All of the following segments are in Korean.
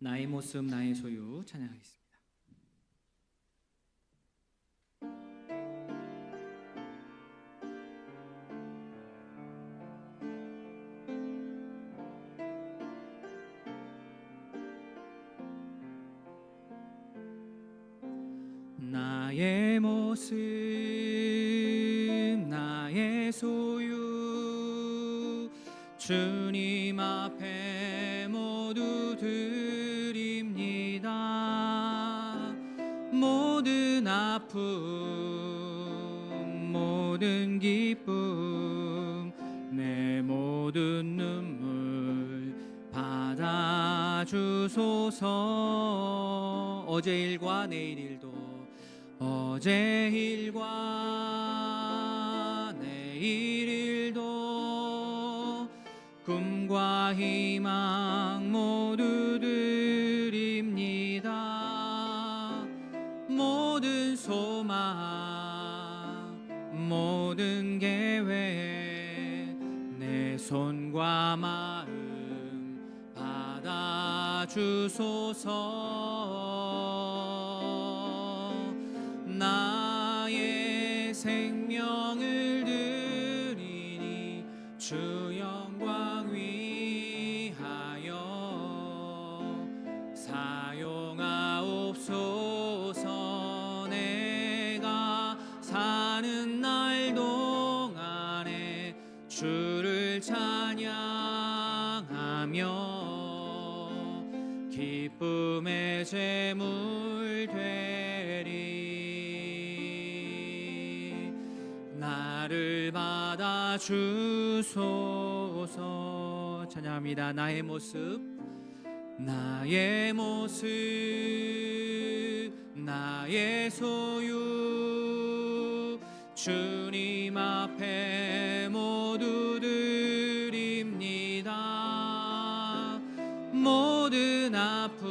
나의 모습 나의 소유 찬양하겠습니다. 나의 모습 나의 소유 주님 앞에 모두 드립니다. 모든 아픔 모든 기쁨 내 모든 눈물 받아주소서. 어제 일과 내일 일도 어제 일과 내일 일도 꿈과 희망 모두 드립니다. 모든 소망 모든 계획 내 손과 마음 받아주소서. 나의 생명을 드리니 주 영광 위하여 사용하옵소서. 내가 사는 날 동안에 주를 찬양하며 기쁨의 제물 되리. 나를 받아주소서. 찬양합니다. 나의 모습 나의 모습 나의 소유 주님 앞에 모두 드립니다. 모든 아픔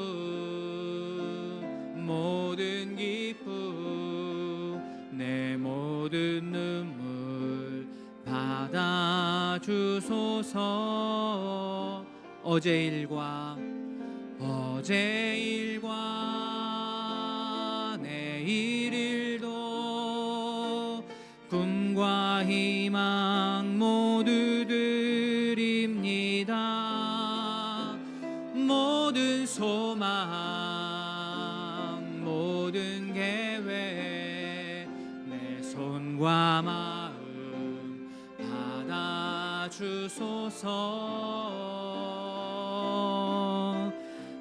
모든 기쁨 내 모든 눈물 받아주소서. 어제 일과 내일 일도 꿈과 희망 모두 드립니다. 모든 소망 모든 계획 내 손과 마음 받아주소서.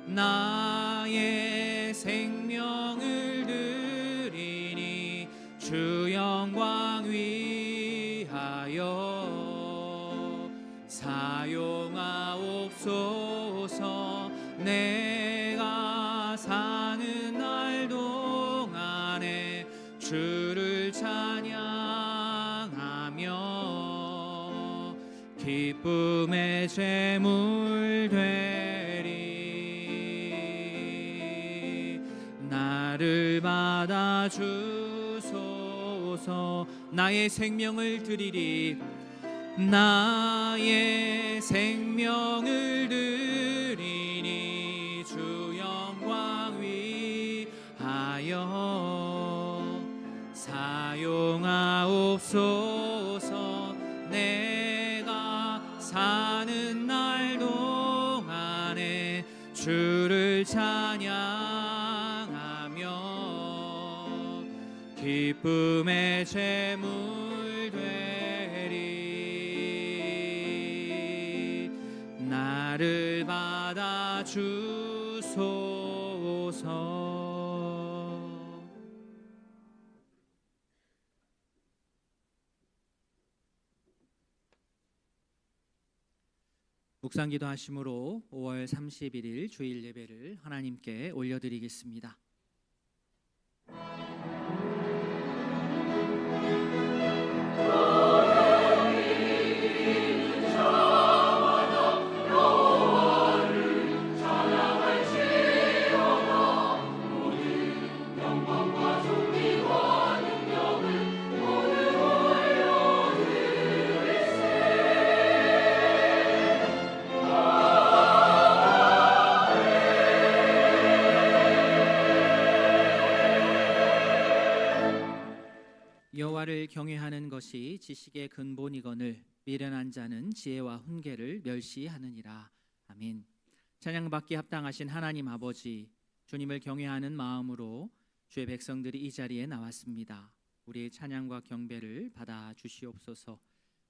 나의 생명을 드리니 주 영광 위하여 사용하옵소서. 내가 사는 날 동안에 주를 찬양하며 기쁨의 제물 되리. 나를 받아주소서. 나의 생명을 드리리. 나의 생명을 드리니 주 영광 위하여 사용하옵소서. 내가 사는 날 동안에 주를 찬양하며 기쁨의 제물 되리. 나를 받아주소서. 묵상기도 하심으로 5월 31일 주일 예배를 하나님께 올려드리겠습니다. 여호와를 경외하는 것이 지식의 근본이거늘 미련한 자는 지혜와 훈계를 멸시하느니라. 아멘. 찬양받기 합당하신 하나님 아버지, 주님을 경외하는 마음으로 주의 백성들이 이 자리에 나왔습니다. 우리의 찬양과 경배를 받아 주시옵소서.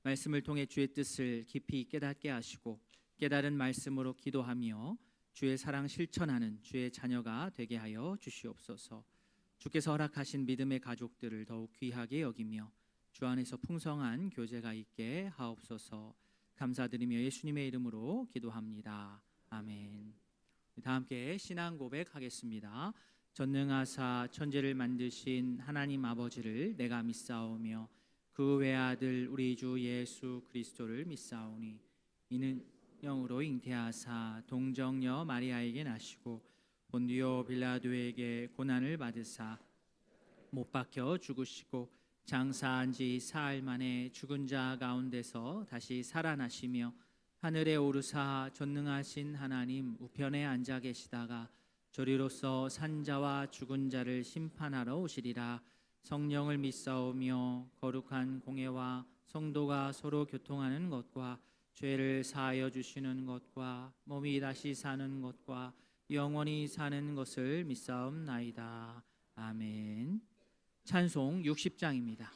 말씀을 통해 주의 뜻을 깊이 깨닫게 하시고 깨달은 말씀으로 기도하며 주의 사랑 실천하는 주의 자녀가 되게 하여 주시옵소서. 주께서 허락하신 믿음의 가족들을 더욱 귀하게 여기며 주 안에서 풍성한 교제가 있게 하옵소서. 감사드리며 예수님의 이름으로 기도합니다. 아멘. 다 함께 신앙 고백하겠습니다. 전능하사 천지를 만드신 하나님 아버지를 내가 믿사오며 그 외아들 우리 주 예수 그리스도를 믿사오니 이는 영으로 잉태하사 동정녀 마리아에게 나시고 본디오 빌라도에게 고난을 받으사 못 박혀 죽으시고 장사한 지 사흘 만에 죽은 자 가운데서 다시 살아나시며 하늘에 오르사 전능하신 하나님 우편에 앉아 계시다가 저리로서 산자와 죽은 자를 심판하러 오시리라. 성령을 믿사오며 거룩한 공회와 성도가 서로 교통하는 것과 죄를 사하여 주시는 것과 몸이 다시 사는 것과 영원히 사는 것을 믿사옵나이다. 아멘. 찬송 60장입니다.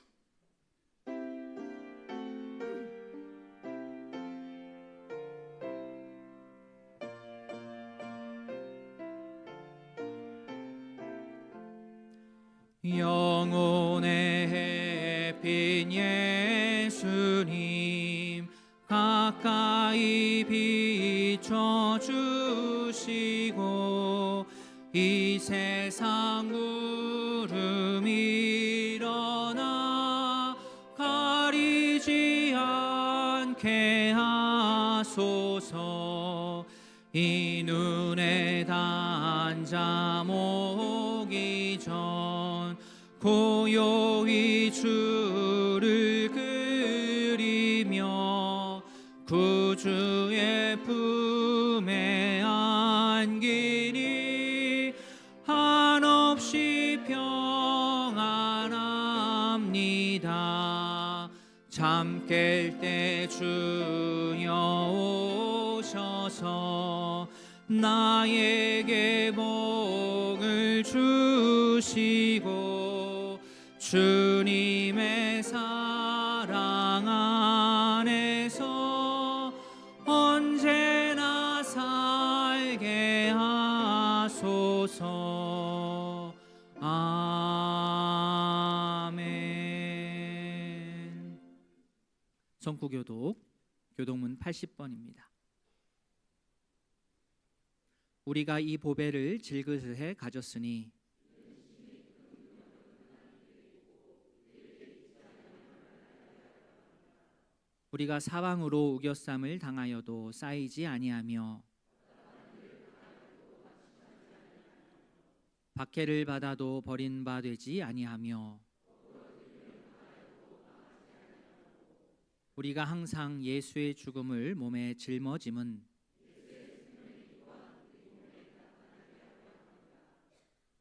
영혼의 햇빛 예수님 가까이 비춰주시고 이 세상 구름 일어나 가리지 않게 하소서. 이 눈에 단 자 모기 전 고요히 주를 그리며 구주의 품에 안기니 한없이 평안합니다. 잠 깰 때 주여 오셔서 나에게 복을 주시고 주님의 사랑 안에서 언제나 살게 하소서. 아멘. 성구교독 교독문 80번입니다. 우리가 이 보배를 질그릇에 가졌으니 우리가 사방으로 우겨쌈을 당하여도 쌓이지 아니하며 박해를 받아도 버린 바 되지 아니하며 우리가 항상 예수의 죽음을 몸에 짊어짐은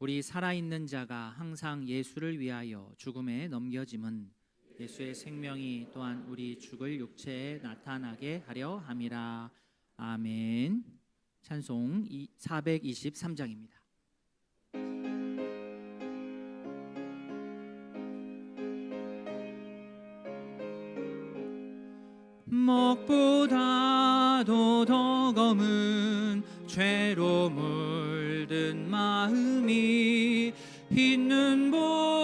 우리 살아있는 자가 항상 예수를 위하여 죽음에 넘겨짐은 예수의 생명이 또한 우리 죽을 육체에 나타나게 하려 함이라. 아멘. 찬송 423장입니다. 먹보다도 더 검은 죄로 물든 마음이 흰눈보다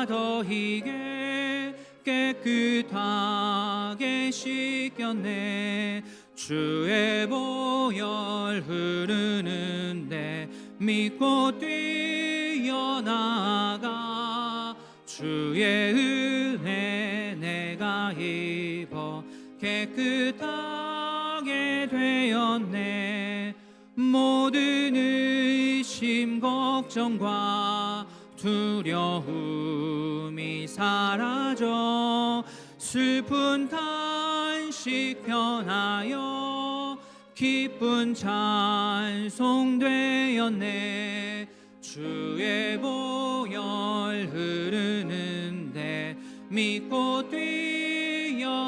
더 희게 깨끗하게 씻겼네. 주의 보혈 흐르는데 믿고 뛰어나가 주의 은혜 내가 입어 깨끗하게 되었네. 모든 의심 걱정과 두려움이 사라져 슬픈 탄식 변하여 기쁜 찬송 되었네. 주의 보혈 흐르는데 믿고 뛰어나가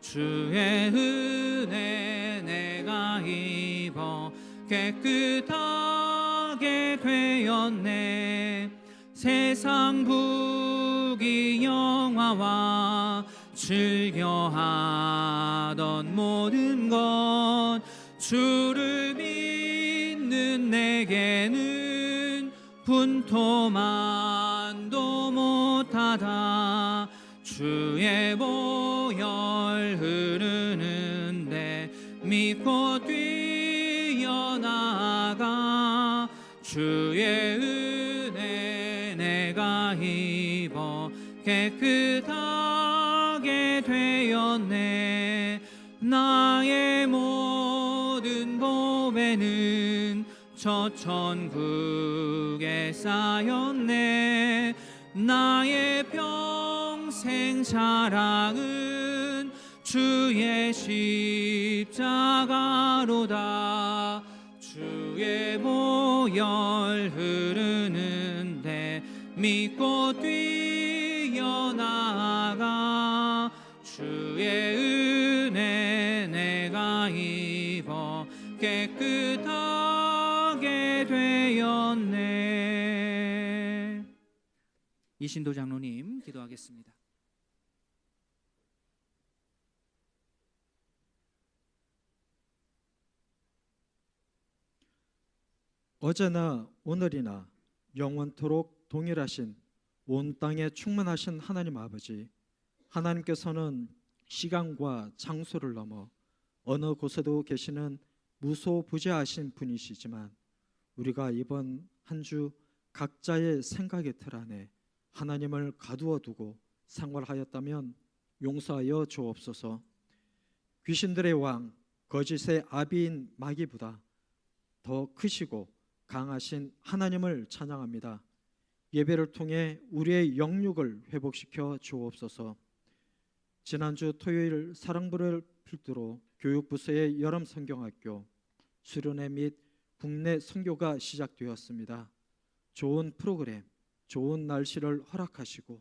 주의 은혜 내가 입어 깨끗하게 되었네. 세상 부귀 영화와 즐겨하던 모든 것 주를 믿는 내게는 분토만도 못하다. 주의 보혈 흐르는데 믿고 뛰어나가 주의 은혜 내가 입어 깨끗하게 되었네. 나의 모든 보배는 저 천국에 쌓였네. 나의 평생 자랑은 주의 십자가로다. 주의 보혈 흐르는데 믿고 뛰어나가 주의 은혜 내가 입어 깨끗하게 되었네. 이신도 장로님 기도하겠습니다. 어제나 오늘이나 영원토록 동일하신 온 땅에 충만하신 하나님 아버지, 하나님께서는 시간과 장소를 넘어 어느 곳에도 계시는 무소부재하신 분이시지만 우리가 이번 한 주 각자의 생각의 틀 안에 하나님을 가두어 두고 생활하였다면 용서하여 주옵소서. 귀신들의 왕, 거짓의 아비인 마귀보다 더 크시고 강하신 하나님을 찬양합니다. 예배를 통해 우리의 영육을 회복시켜 주옵소서. 지난주 토요일 사랑부를 필두로 교육부서의 여름 성경학교 수련회 및 국내 선교가 시작되었습니다. 좋은 프로그램, 좋은 날씨를 허락하시고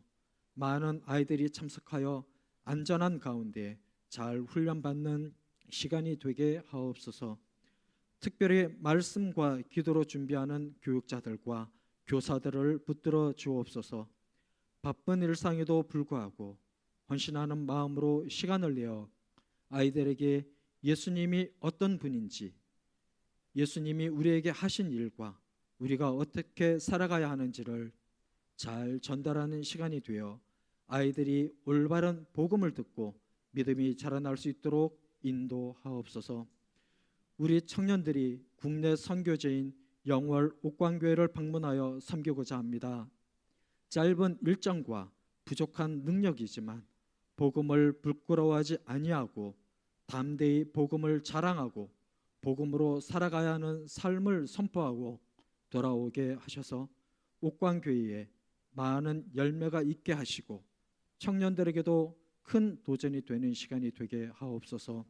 많은 아이들이 참석하여 안전한 가운데 잘 훈련받는 시간이 되게 하옵소서. 특별히 말씀과 기도로 준비하는 교육자들과 교사들을 붙들어 주옵소서. 바쁜 일상에도 불구하고 헌신하는 마음으로 시간을 내어 아이들에게 예수님이 어떤 분인지, 예수님이 우리에게 하신 일과 우리가 어떻게 살아가야 하는지를 잘 전달하는 시간이 되어 아이들이 올바른 복음을 듣고 믿음이 자라날 수 있도록 인도하옵소서. 우리 청년들이 국내 선교제인 영월 옥광교회를 방문하여 섬기고자 합니다. 짧은 일정과 부족한 능력이지만 복음을 부끄러워하지 아니하고 담대히 복음을 자랑하고 복음으로 살아가야 하는 삶을 선포하고 돌아오게 하셔서 옥광교회에 많은 열매가 있게 하시고 청년들에게도 큰 도전이 되는 시간이 되게 하옵소서.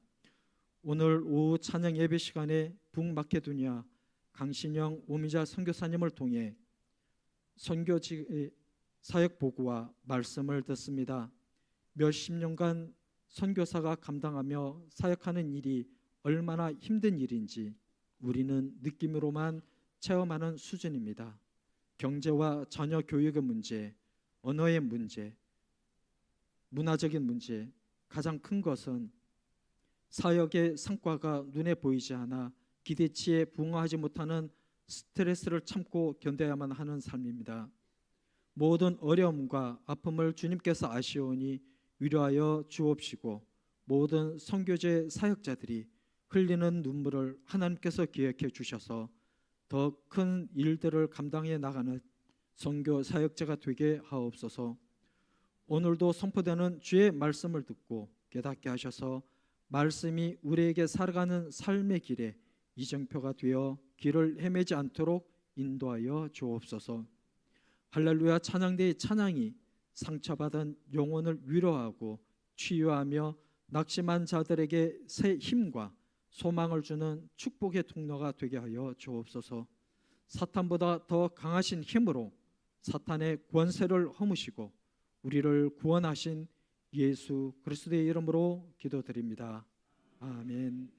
오늘 오후 찬양 예배 시간에 북마케도니아 강신영 오미자 선교사님을 통해 선교지 사역 보고와 말씀을 듣습니다. 몇십 년간 선교사가 감당하며 사역하는 일이 얼마나 힘든 일인지 우리는 느낌으로만 체험하는 수준입니다. 경제와 자녀 교육의 문제, 언어의 문제, 문화적인 문제, 가장 큰 것은 사역의 성과가 눈에 보이지 않아 기대치에 부응하지 못하는 스트레스를 참고 견뎌야만 하는 삶입니다. 모든 어려움과 아픔을 주님께서 아시오니 위로하여 주옵시고 모든 선교제 사역자들이 흘리는 눈물을 하나님께서 기억해 주셔서 더 큰 일들을 감당해 나가는 선교 사역자가 되게 하옵소서. 오늘도 선포되는 주의 말씀을 듣고 깨닫게 하셔서 말씀이 우리에게 살아가는 삶의 길에 이정표가 되어 길을 헤매지 않도록 인도하여 주옵소서. 할렐루야 찬양대의 찬양이 상처받은 영혼을 위로하고 치유하며 낙심한 자들에게 새 힘과 소망을 주는 축복의 통로가 되게 하여 주옵소서. 사탄보다 더 강하신 힘으로 사탄의 권세를 허무시고 우리를 구원하신 예수 그리스도의 이름으로 기도드립니다. 아멘.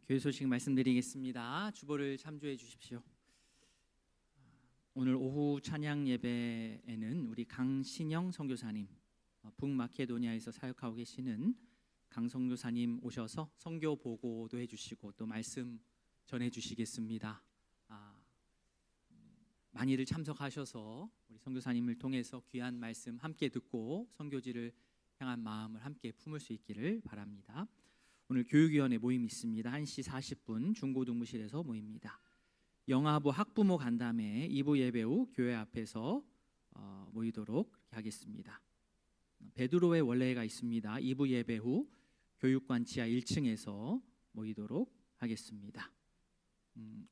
교회 소식 말씀드리겠습니다. 주보를 참조해 주십시오. 오늘 오후 찬양 예배에는 우리 강신영 선교사님, 북마케도니아에서 사역하고 계시는 강 선교사님 오셔서 선교 보고도 해주시고 또 말씀 전해주시겠습니다. 많이들 참석하셔서 우리 선교사님을 통해서 귀한 말씀 함께 듣고 선교지를 향한 마음을 함께 품을 수 있기를 바랍니다. 오늘 교육위원회 모임이 있습니다. 1시 40분 중고등부실에서 모입니다. 영아부 학부모 간담회 2부 예배 후 교회 앞에서 모이도록 그렇게 하겠습니다. 베드로의 원례가 있습니다. 2부 예배 후 교육관 지하 1층에서 모이도록 하겠습니다.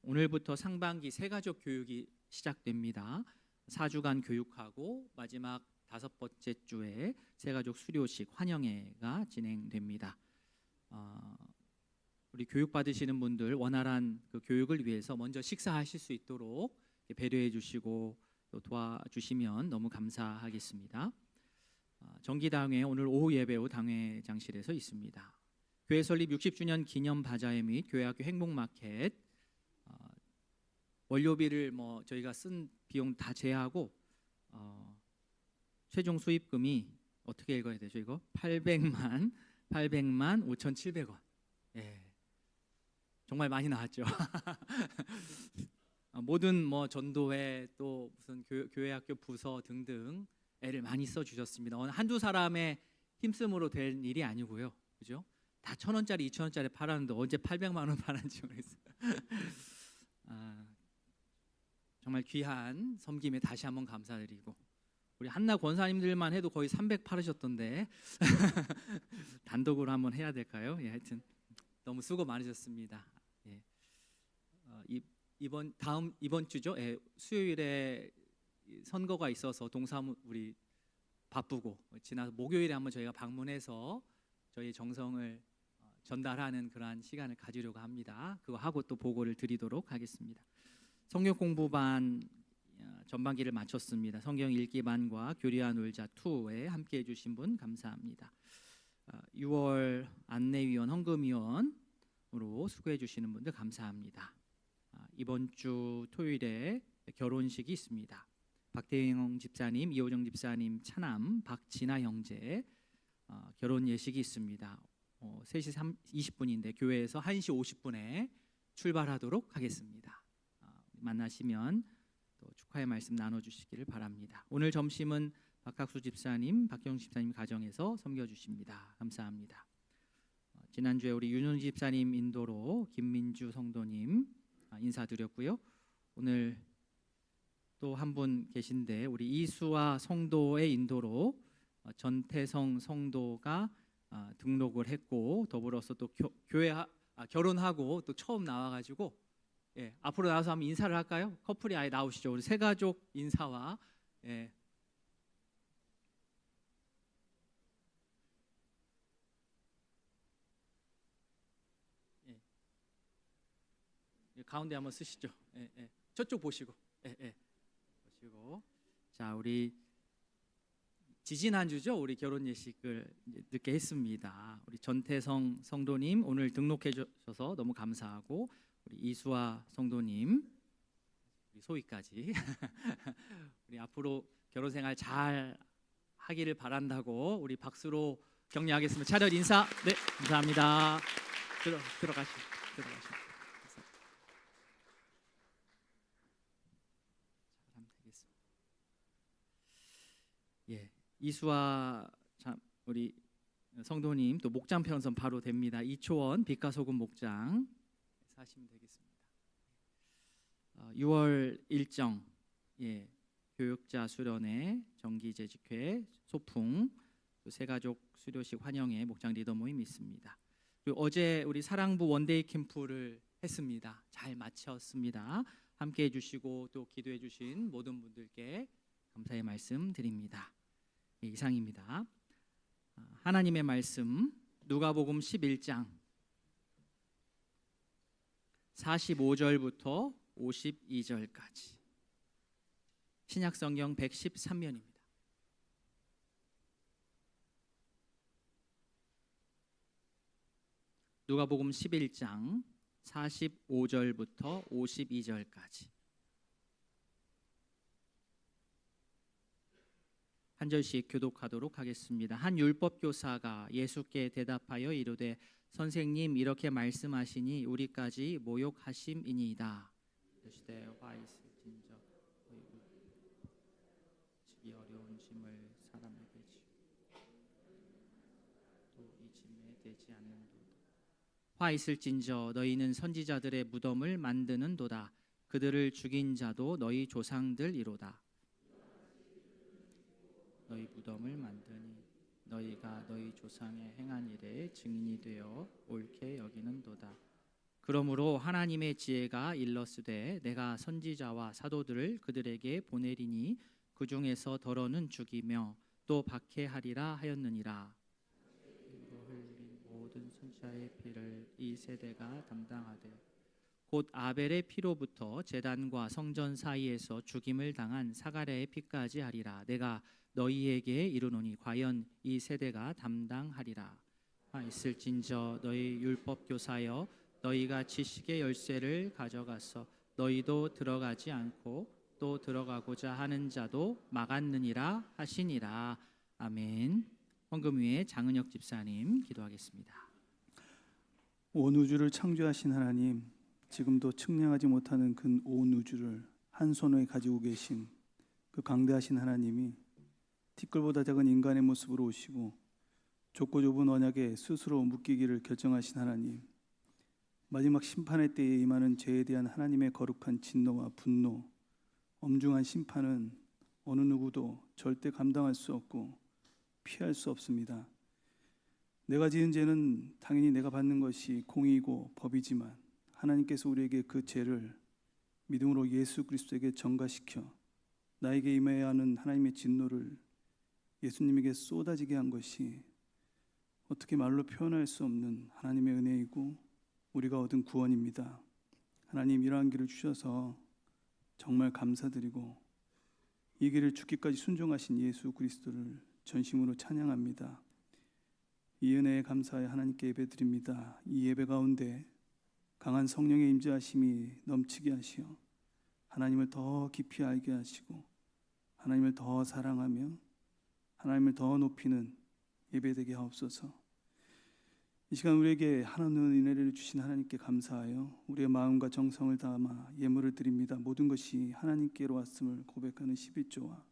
오늘부터 상반기 새가족 교육이 시작됩니다. 4주간 교육하고 마지막 5번째 주에 새가족 수료식 환영회가 진행됩니다. 우리 교육 받으시는 분들 원활한 그 교육을 위해서 먼저 식사하실 수 있도록 배려해 주시고 또 도와주시면 너무 감사하겠습니다. 정기당회 오늘 오후 예배 후 당회장실에서 있습니다. 교회 설립 60주년 기념 바자회 및 교회학교 행복마켓 원료비를 저희가 쓴 비용 다 제하고 최종 수입금이 어떻게 읽어야 되죠? 이거 800만 5,700원. 예, 정말 많이 나왔죠. 모든 전도회 또 무슨 교회학교 부서 등등 애를 많이 써주셨습니다. 한두 사람의 힘씀으로 된 일이 아니고요, 그죠? 다 1,000원짜리, 2,000원짜리 팔았는데 언제 800만 원 팔았는지 모르겠어요. 정말 귀한 섬김에 다시 한번 감사드리고. 우리 한나 권사님들만 해도 거의 300 팔으셨던데 단독으로 한번 해야 될까요? 예, 하여튼 너무 수고 많으셨습니다. 예. 이번 주죠. 예, 수요일에 선거가 있어서 동사무 우리 바쁘고 지난 목요일에 한번 저희가 방문해서 저희 정성을 전달하는 그러한 시간을 가지려고 합니다. 그거 하고 또 보고를 드리도록 하겠습니다. 성경 공부반 전반기를 마쳤습니다. 성경 읽기반과 교리와 놀자 2에 함께해 주신 분 감사합니다. 6월 안내위원, 헌금위원으로 수고해 주시는 분들 감사합니다. 이번 주 토요일에 결혼식이 있습니다. 박대영 집사님, 이호정 집사님 차남 박진아 형제 결혼 예식이 있습니다. 3시 20분인데 교회에서 1시 50분에 출발하도록 하겠습니다. 만나시면 또 축하의 말씀 나눠주시기를 바랍니다. 오늘 점심은 박학수 집사님, 박경 집사님 가정에서 섬겨주십니다. 감사합니다. 지난주에 우리 윤훈 집사님 인도로 김민주 성도님 인사드렸고요. 오늘 또 한 분 계신데 우리 이수아 성도의 인도로 전태성 성도가 등록을 했고 더불어서 또 결혼하고 또 처음 나와가지고 앞으로 나와서 한번 인사를 할까요? 커플이 아예 나오시죠. 우리 세 가족 인사와 가운데 한번 쓰시죠. 저쪽 보시고 보시고 자 우리 지지난주죠. 우리 결혼 예식을 늦게 했습니다. 우리 전태성 성도님 오늘 등록해 주셔서 너무 감사하고 우리 이수아 성도님 우리 소희까지 우리 앞으로 결혼 생활 잘 하기를 바란다고 우리 박수로 격려하겠습니다. 차렷 인사. 네, 감사합니다. 들어가시죠. 잘하면 되겠습니다. 예, 이수와 우리 성도님 또 목장 편성 바로 됩니다. 이초원 빛과 소금 목장 사시면 되겠습니다. 6월 일정, 예, 교육자 수련회, 정기재직회, 소풍, 또 새가족 수료식 환영회 목장 리더 모임 있습니다. 그리고 어제 우리 사랑부 원데이 캠프를 했습니다. 잘 마쳤습니다. 함께해 주시고 또 기도해 주신 모든 분들께 감사의 말씀 드립니다. 예, 이상입니다. 하나님의 말씀 누가복음 11장 45절부터 52절까지 신약성경 113면입니다. 누가복음 11장 45절부터 52절까지 한 절씩 교독하도록 하겠습니다. 한 율법교사가 예수께 대답하여 이르되 선생님 이렇게 말씀하시니 우리까지 모욕하심이니이다. 이르시되 화 있을진저 지기 어려운 짐을 사람에게 지고 또 이 짐에 되지 않는도다. 화 있을진저 너희는 선지자들의 무덤을 만드는도다. 그들을 죽인 자도 너희 조상들이로다. 너희 무덤을 만드니 너희가 너희 조상의 행한 일에 증인이 되어 옳게 여기는도다. 그러므로 하나님의 지혜가 일렀으되 내가 선지자와 사도들을 그들에게 보내리니 그 중에서 더러는 죽이며 또 박해하리라 하였느니라. 흘린 모든 선지자의 피를 이 세대가 담당하되 곧 아벨의 피로부터 제단과 성전 사이에서 죽임을 당한 사가랴의 피까지 하리라. 내가 너희에게 이르노니 과연 이 세대가 담당하리라. 있을진저 너희 율법 교사여 너희가 지식의 열쇠를 가져가서 너희도 들어가지 않고 또 들어가고자 하는 자도 막았느니라 하시니라. 아멘. 헌금 위에 장은혁 집사님 기도하겠습니다. 온 우주를 창조하신 하나님, 지금도 측량하지 못하는 그 온 우주를 한 손에 가지고 계신 그 강대하신 하나님이 티끌보다 작은 인간의 모습으로 오시고 좁고 좁은 언약에 스스로 묶이기를 결정하신 하나님, 마지막 심판의 때에 임하는 죄에 대한 하나님의 거룩한 진노와 분노, 엄중한 심판은 어느 누구도 절대 감당할 수 없고 피할 수 없습니다. 내가 지은 죄는 당연히 내가 받는 것이 공의이고 법이지만 하나님께서 우리에게 그 죄를 믿음으로 예수 그리스도에게 전가시켜 나에게 임해야 하는 하나님의 진노를 예수님에게 쏟아지게 한 것이 어떻게 말로 표현할 수 없는 하나님의 은혜이고 우리가 얻은 구원입니다. 하나님, 이러한 길을 주셔서 정말 감사드리고 이 길을 죽기까지 순종하신 예수 그리스도를 전심으로 찬양합니다. 이 은혜에 감사하여 하나님께 예배드립니다. 이 예배 가운데 강한 성령의 임재하심이 넘치게 하시어 하나님을 더 깊이 알게 하시고 하나님을 더 사랑하며 하나님을 더 높이는 예배되게 하옵소서. 이 시간 우리에게 하나님의 은혜를 주신 하나님께 감사하여 우리의 마음과 정성을 담아 예물을 드립니다. 모든 것이 하나님께로 왔음을 고백하는 11조와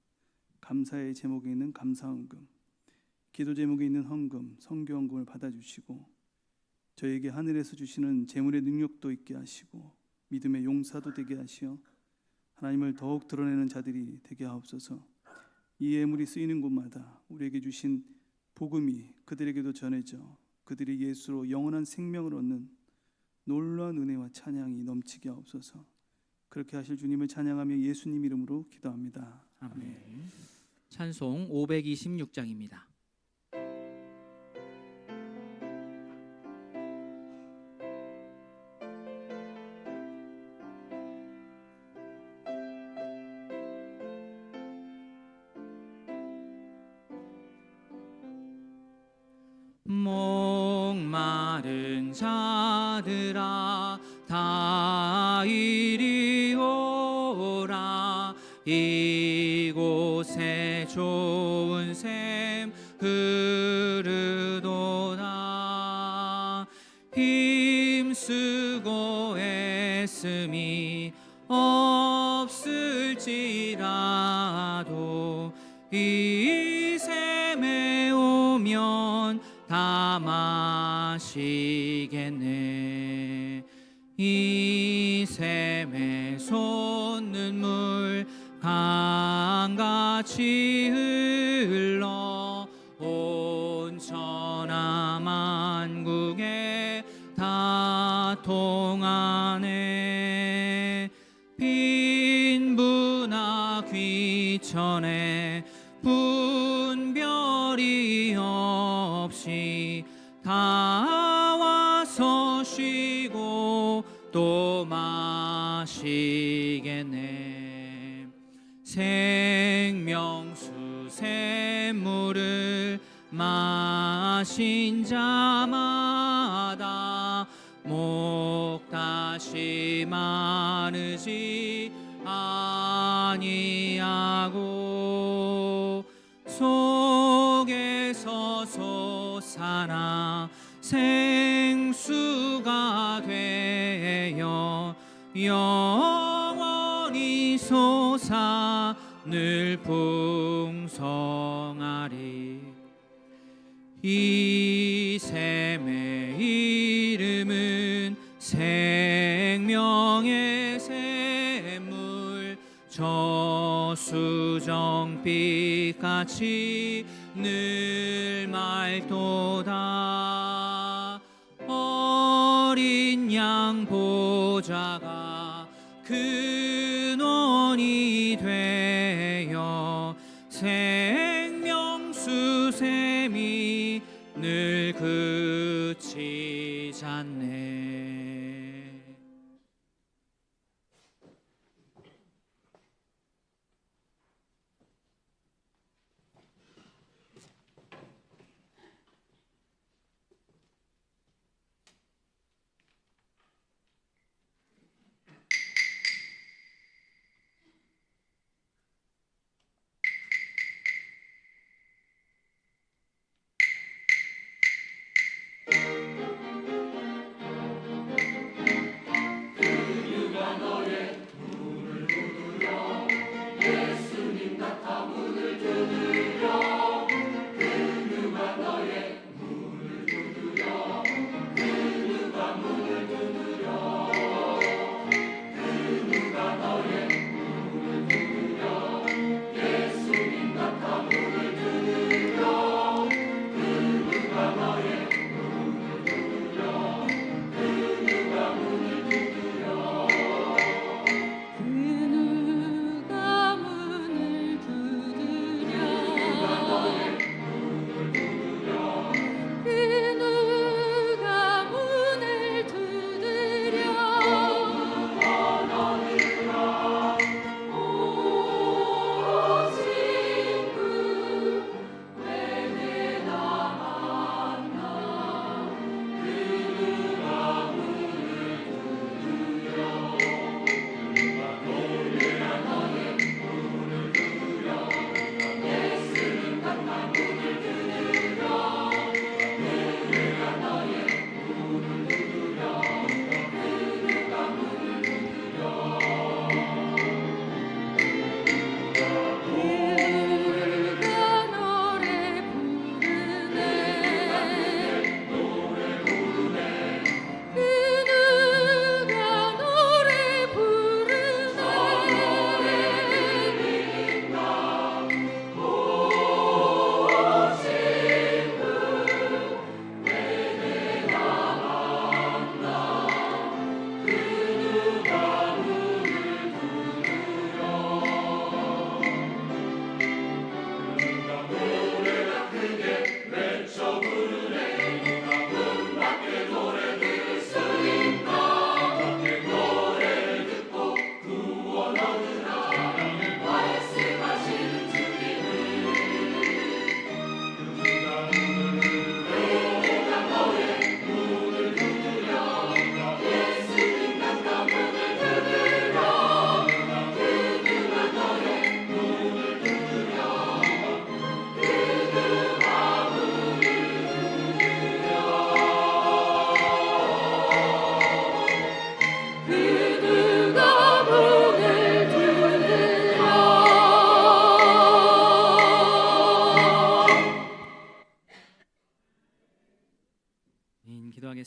감사의 제목에 있는 감사헌금, 기도 제목에 있는 헌금, 성교헌금을 받아주시고 저에게 하늘에서 주시는 재물의 능력도 있게 하시고 믿음의 용사도 되게 하시어 하나님을 더욱 드러내는 자들이 되게 하옵소서. 이 예물이 쓰이는 곳마다 우리에게 주신 복음이 그들에게도 전해져 그들이 예수로 영원한 생명을 얻는 놀라운 은혜와 찬양이 넘치게 하옵소서. 그렇게 하실 주님을 찬양하며 예수님 이름으로 기도합니다. 아멘. 찬송 526장입니다. 목마른 자들아 다 이리 오라. 이곳에 좋은 샘 흐르도다. 힘쓰고 애씀이 없을지라도 이 하시겠네. 이 샘에 솟는물 강같이 흘러 온 천하 만국에 다 통하네. 빈부나 귀천에 분별이 없이 다 와서 쉬고 또 마시겠네. 생명수 샘물을 마신 자마다 목 다시 마르지 아니하고 속에서 솟아나 생수가 되어 영원히 솟아 늘 풍성하리. 이 샘의 이름은 생명의 샘물, 저수정빛같이 늘 맑도다. 어린 양 보좌가 근원이 되어 생명수 샘이 늘 그치지 않네.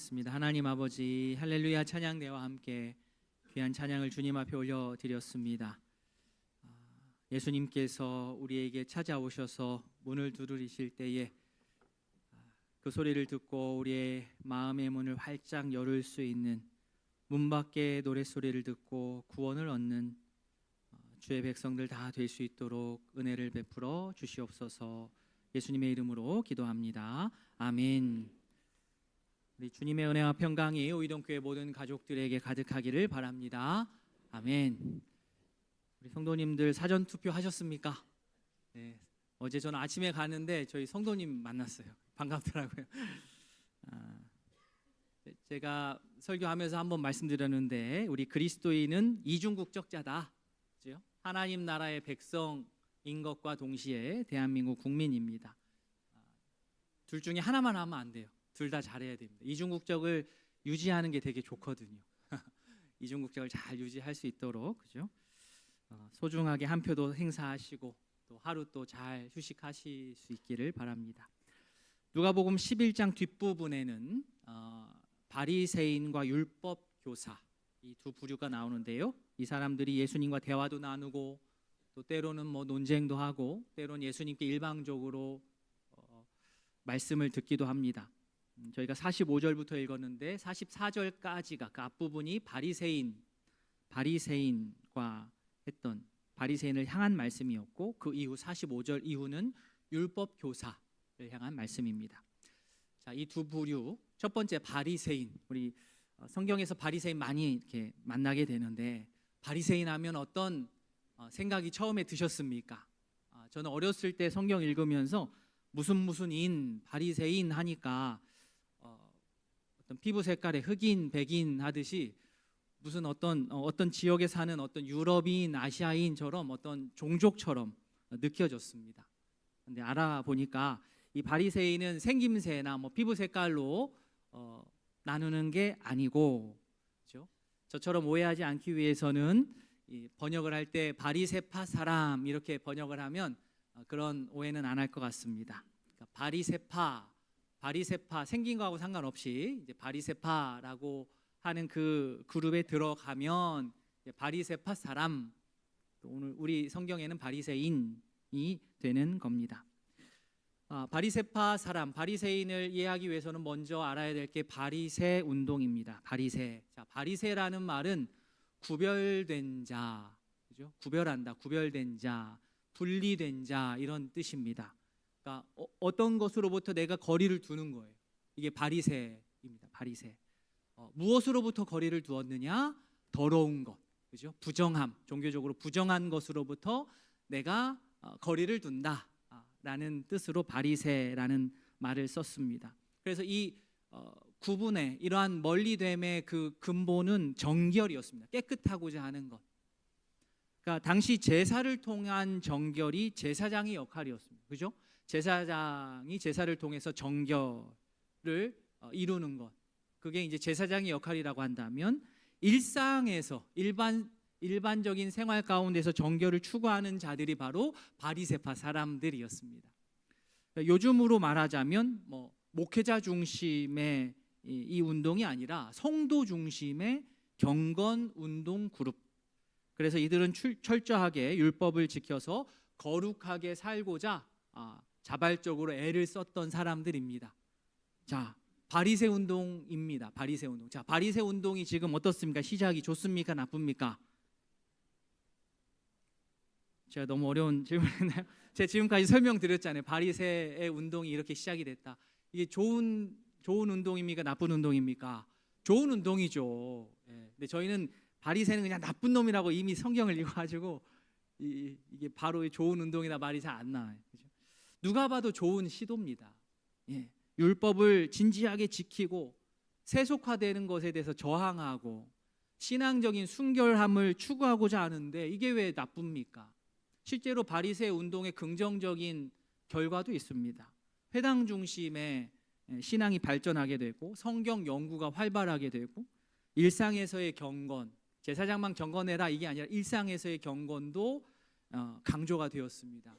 기도하겠습니다. 하나님 아버지, 할렐루야 찬양대와 함께 귀한 찬양을 주님 앞에 올려드렸습니다. 예수님께서 우리에게 찾아오셔서 문을 두드리실 때에 그 소리를 듣고 우리의 마음의 문을 활짝 열을 수 있는, 문 밖의 노랫소리를 듣고 구원을 얻는 주의 백성들 다 될 수 있도록 은혜를 베풀어 주시옵소서. 예수님의 이름으로 기도합니다. 아멘. 우리 주님의 은혜와 평강이 오이동교회 모든 가족들에게 가득하기를 바랍니다. 아멘. 우리 성도님들 사전 투표 하셨습니까? 네. 어제 저는 아침에 가는데 저희 성도님 만났어요. 반갑더라고요. 제가 설교하면서 한번 말씀드렸는데 우리 그리스도인은 이중국적자다. 그죠? 하나님 나라의 백성인 것과 동시에 대한민국 국민입니다. 둘 중에 하나만 하면 안 돼요. 둘 다 잘해야 됩니다. 이중국적을 유지하는 게 되게 좋거든요. 이중국적을 잘 유지할 수 있도록, 그죠? 소중하게 한 표도 행사하시고 또 하루 또 잘 휴식하실 수 있기를 바랍니다. 누가복음 11장 뒷부분에는 바리새인과 율법 교사, 이 두 부류가 나오는데요. 이 사람들이 예수님과 대화도 나누고 또 때로는 뭐 논쟁도 하고 때로는 예수님께 일방적으로 말씀을 듣기도 합니다. 저희가 45절부터 읽었는데 44절까지가 그 앞부분이 바리새인과 했던 바리새인을 향한 말씀이었고, 그 이후 45절 이후는 율법 교사를 향한 말씀입니다. 자, 이 두 부류, 첫 번째 바리새인, 우리 성경에서 바리새인 많이 이렇게 만나게 되는데 바리새인 하면 어떤 생각이 처음에 드셨습니까? 저는 어렸을 때 성경 읽으면서 무슨 인 바리새인 하니까 어떤 피부 색깔의 흑인 백인 하듯이 무슨 어떤 지역에 사는 어떤 유럽인 아시아인처럼 어떤 종족처럼 느껴졌습니다. 근데 알아보니까 이 바리새인은 생김새나 뭐 피부 색깔로 나누는 게 아니고, 그렇죠? 저처럼 오해하지 않기 위해서는 이 번역을 할 때 바리새파 사람 이렇게 번역을 하면 그런 오해는 안 할 것 같습니다. 그러니까 바리새파 생긴 거하고 상관없이 이제 바리새파라고 하는 그 그룹에 들어가면 바리새파 사람, 또 오늘 우리 성경에는 바리새인이 되는 겁니다. 바리새파 사람, 바리새인을 이해하기 위해서는 먼저 알아야 될 게 바리새 운동입니다. 바리새. 자, 바리새라는 말은 구별된 자, 그죠? 구별한다, 구별된 자, 분리된 자 이런 뜻입니다. 그러니까 어떤 것으로부터 내가 거리를 두는 거예요. 이게 바리새입니다. 바리새. 무엇으로부터 거리를 두었느냐? 더러운 것, 그죠? 부정함, 종교적으로 부정한 것으로부터 내가 거리를 둔다. 라는 뜻으로 바리새라는 말을 썼습니다. 그래서 이 구분의 이러한 멀리됨의 그 근본은 정결이었습니다. 깨끗하고자 하는 것. 그러니까 당시 제사를 통한 정결이 제사장의 역할이었습니다. 그죠? 제사장이 제사를 통해서 정결을 이루는 것. 그게 이제 제사장의 역할이라고 한다면 일상에서 일반적인 생활 가운데서 정결을 추구하는 자들이 바로 바리새파 사람들이었습니다. 요즘으로 말하자면 뭐 목회자 중심의 이 운동이 아니라 성도 중심의 경건 운동 그룹. 그래서 이들은 철저하게 율법을 지켜서 거룩하게 살고자 자발적으로 애를 썼던 사람들입니다. 자, 바리새 운동입니다. 바리새 운동. 자, 바리새 운동이 지금 어떻습니까? 시작이 좋습니까? 나쁩니까? 제가 너무 어려운 질문했나요? 제가 지금까지 설명드렸잖아요. 바리새의 운동이 이렇게 시작이 됐다. 이게 좋은 운동입니까? 나쁜 운동입니까? 좋은 운동이죠. 근데 저희는 바리새는 그냥 나쁜 놈이라고 이미 성경을 읽어가지고 이게 바로 좋은 운동이나 말이 잘 안 나와요. 그죠? 누가 봐도 좋은 시도입니다. 율법을 진지하게 지키고 세속화되는 것에 대해서 저항하고 신앙적인 순결함을 추구하고자 하는데 이게 왜 나쁩니까? 실제로 바리새 운동의 긍정적인 결과도 있습니다. 회당 중심의 신앙이 발전하게 되고 성경 연구가 활발하게 되고 일상에서의 경건, 제사장만 경건해라 이게 아니라 일상에서의 경건도 강조가 되었습니다.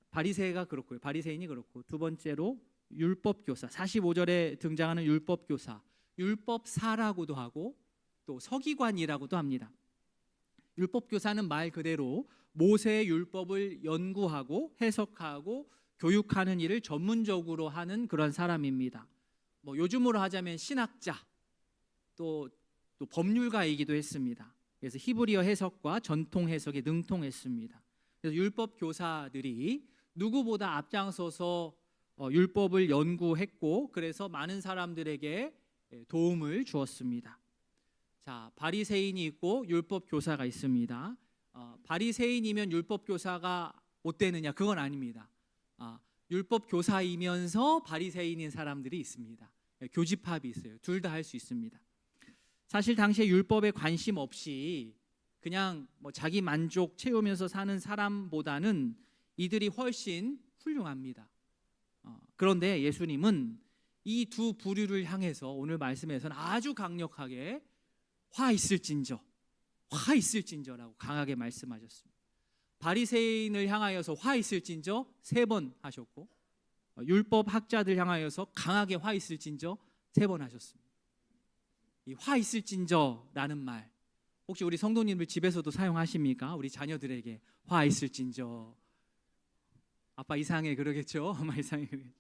바리새가 그렇고요. 바리새인이 그렇고 두 번째로 율법교사, 45절에 등장하는 율법교사, 율법사라고도 하고 또 서기관이라고도 합니다. 율법교사는 말 그대로 모세의 율법을 연구하고 해석하고 교육하는 일을 전문적으로 하는 그런 사람입니다. 뭐 요즘으로 하자면 신학자, 또 법률가이기도 했습니다. 그래서 히브리어 해석과 전통 해석에 능통했습니다. 그래서 율법 교사들이 누구보다 앞장서서 율법을 연구했고 그래서 많은 사람들에게 도움을 주었습니다. 자, 바리새인이 있고 율법 교사가 있습니다. 바리새인이면 율법 교사가 못 되느냐? 그건 아닙니다. 율법 교사이면서 바리새인인 사람들이 있습니다. 교집합이 있어요. 둘 다 할 수 있습니다. 사실 당시에 율법에 관심 없이 그냥 뭐 자기 만족 채우면서 사는 사람보다는 이들이 훨씬 훌륭합니다. 그런데 예수님은 이 두 부류를 향해서 오늘 말씀에서는 아주 강력하게 화 있을진저라고 강하게 말씀하셨습니다. 바리새인을 향하여서 화 있을진저 3번 하셨고 율법 학자들 향하여서 강하게 화 있을진저 3번 하셨습니다. 이 화 있을진저라는 말 혹시 우리 성도님들 집에서도 사용하십니까? 우리 자녀들에게 화 있을진저. 아빠 이상해 그러겠죠? 엄마 이상해 그러겠죠?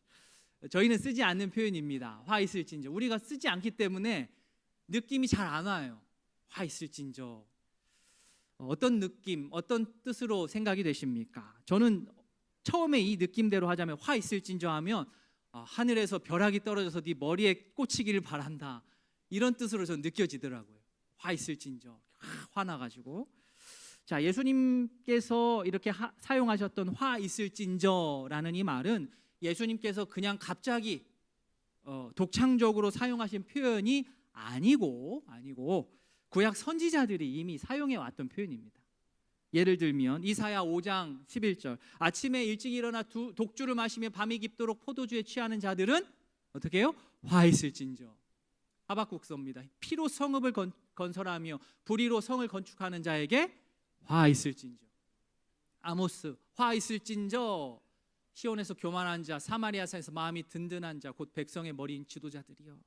저희는 쓰지 않는 표현입니다. 화 있을진저. 우리가 쓰지 않기 때문에 느낌이 잘 안 와요. 화 있을진저. 어떤 느낌, 어떤 뜻으로 생각이 되십니까? 저는 처음에 이 느낌대로 하자면 화 있을진저 하면 하늘에서 벼락이 떨어져서 네 머리에 꽂히기를 바란다. 이런 뜻으로 저는 느껴지더라고요. 화 있을진저. 화나가지고. 자, 예수님께서 이렇게 사용하셨던 화 있을진저라는 이 말은 예수님께서 그냥 갑자기 독창적으로 사용하신 표현이 아니고 구약 선지자들이 이미 사용해 왔던 표현입니다. 예를 들면 이사야 5장 11절 아침에 일찍 일어나 독주를 마시며 밤이 깊도록 포도주에 취하는 자들은 어떻게 해요? 화 있을진저. 하박국서입니다. 피로 성읍을 건설하며 불의로 성을 건축하는 자에게 화 있을진저. 아모스 화 있을진저. 시온에서 교만한 자, 사마리아산에서 마음이 든든한 자, 곧 백성의 머리인 지도자들이요.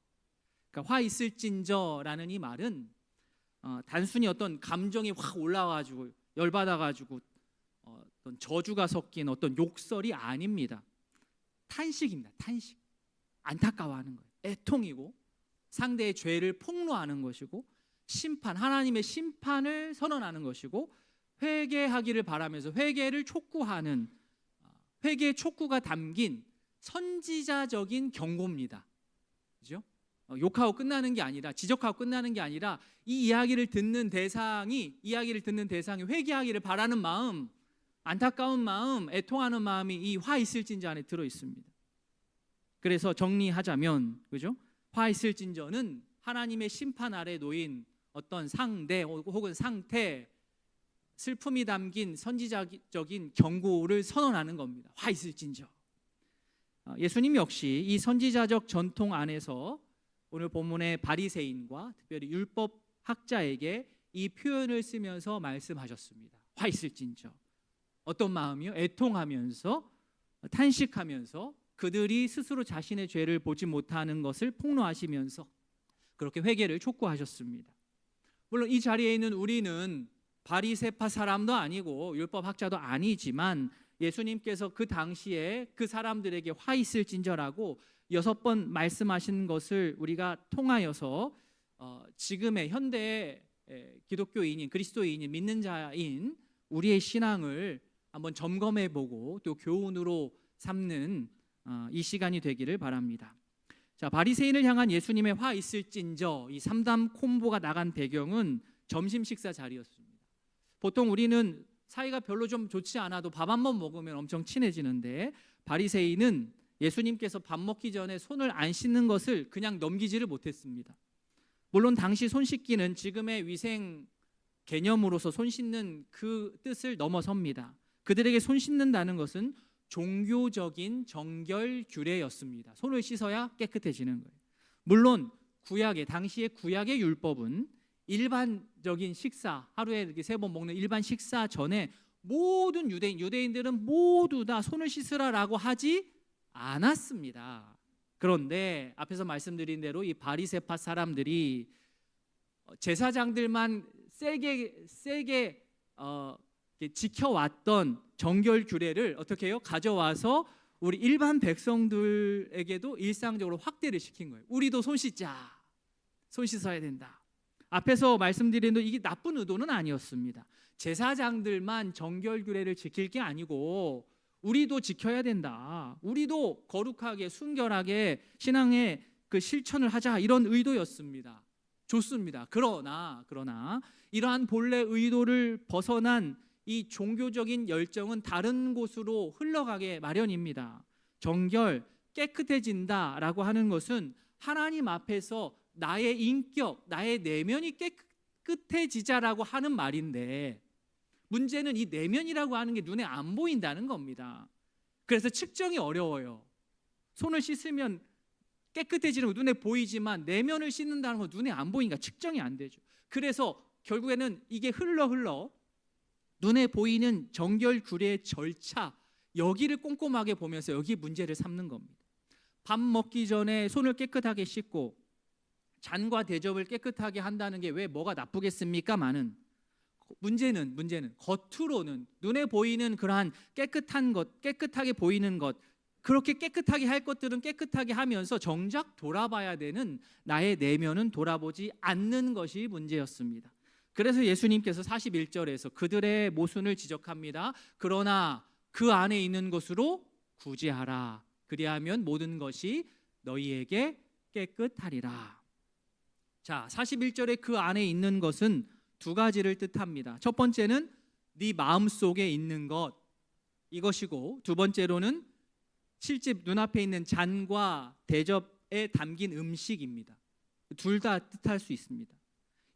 그러니까 화 있을진저라는 이 말은 단순히 어떤 감정이 확 올라와가지고 열받아가지고 어떤 저주가 섞인 어떤 욕설이 아닙니다. 탄식입니다. 탄식. 안타까워하는 거예요. 애통이고 상대의 죄를 폭로하는 것이고 심판, 하나님의 심판을 선언하는 것이고 회개하기를 바라면서 회개를 촉구하는 회개의 촉구가 담긴 선지자적인 경고입니다. 그죠? 욕하고 끝나는 게 아니라 지적하고 끝나는 게 아니라 이 이야기를 듣는 대상이 회개하기를 바라는 마음, 안타까운 마음, 애통하는 마음이 이 화 있을진저 안에 들어 있습니다. 그래서 정리하자면 그죠? 화 있을진저는 하나님의 심판 아래 놓인 어떤 상대 혹은 상태, 슬픔이 담긴 선지자적인 경고를 선언하는 겁니다. 화 있을진저. 예수님 역시 이 선지자적 전통 안에서 오늘 본문의 바리새인과 특별히 율법 학자에게 이 표현을 쓰면서 말씀하셨습니다. 화 있을진저. 어떤 마음이요? 애통하면서 탄식하면서 그들이 스스로 자신의 죄를 보지 못하는 것을 폭로하시면서 그렇게 회개를 촉구하셨습니다. 물론 이 자리에 있는 우리는 바리새파 사람도 아니고 율법 학자도 아니지만 예수님께서 그 당시에 그 사람들에게 화 있을진저라고 6번 말씀하신 것을 우리가 통하여서 지금의 현대 기독교인인 그리스도인인 믿는 자인 우리의 신앙을 한번 점검해보고 또 교훈으로 삼는 이 시간이 되기를 바랍니다. 자, 바리새인을 향한 예수님의 화 있을진저 이 3담 콤보가 나간 배경은 점심 식사 자리였습니다. 보통 우리는 사이가 별로 좀 좋지 않아도 밥 한 번 먹으면 엄청 친해지는데 바리새인은 예수님께서 밥 먹기 전에 손을 안 씻는 것을 그냥 넘기지를 못했습니다. 물론 당시 손 씻기는 지금의 위생 개념으로서 손 씻는 그 뜻을 넘어섭니다. 그들에게 손 씻는다는 것은 종교적인 정결 규례였습니다. 손을 씻어야 깨끗해지는 거예요. 물론 당시의 구약의 율법은 일반적인 식사, 하루에 이렇게 3번 먹는 일반 식사 전에 모든 유대인들은 모두 다 손을 씻으라라고 하지 않았습니다. 그런데 앞에서 말씀드린 대로 이 바리새파 사람들이 제사장들만 세게 이렇게 지켜왔던 정결 규례를 어떻게 해요? 가져와서 우리 일반 백성들에게도 일상적으로 확대를 시킨 거예요. 우리도 손 씻자. 손 씻어야 된다. 앞에서 말씀드린 대로 이게 나쁜 의도는 아니었습니다. 제사장들만 정결 규례를 지킬 게 아니고 우리도 지켜야 된다. 우리도 거룩하게 순결하게 신앙의 그 실천을 하자, 이런 의도였습니다. 좋습니다. 그러나 이러한 본래 의도를 벗어난 이 종교적인 열정은 다른 곳으로 흘러가게 마련입니다. 정결, 깨끗해진다라고 하는 것은 하나님 앞에서 나의 인격, 나의 내면이 깨끗해지자라고 하는 말인데, 문제는 이 내면이라고 하는 게 눈에 안 보인다는 겁니다. 그래서 측정이 어려워요. 손을 씻으면 깨끗해지는 거 눈에 보이지만 내면을 씻는다는 건 눈에 안 보이니까 측정이 안 되죠. 그래서 결국에는 이게 흘러 눈에 보이는 정결 규례의 절차, 여기를 꼼꼼하게 보면서 여기 문제를 삼는 겁니다. 밥 먹기 전에 손을 깨끗하게 씻고 잔과 대접을 깨끗하게 한다는 게 왜 뭐가 나쁘겠습니까? 많은 문제는 겉으로는 눈에 보이는 그러한 깨끗한 것, 깨끗하게 보이는 것, 그렇게 깨끗하게 할 것들은 깨끗하게 하면서 정작 돌아봐야 되는 나의 내면은 돌아보지 않는 것이 문제였습니다. 그래서 예수님께서 41절에서 그들의 모순을 지적합니다. 그러나 그 안에 있는 것으로 구제하라. 그리하면 모든 것이 너희에게 깨끗하리라. 자, 41절에 그 안에 있는 것은 두 가지를 뜻합니다. 첫 번째는 네 마음속에 있는 것, 이것이고, 두 번째로는 실제 눈앞에 있는 잔과 대접에 담긴 음식입니다. 둘 다 뜻할 수 있습니다.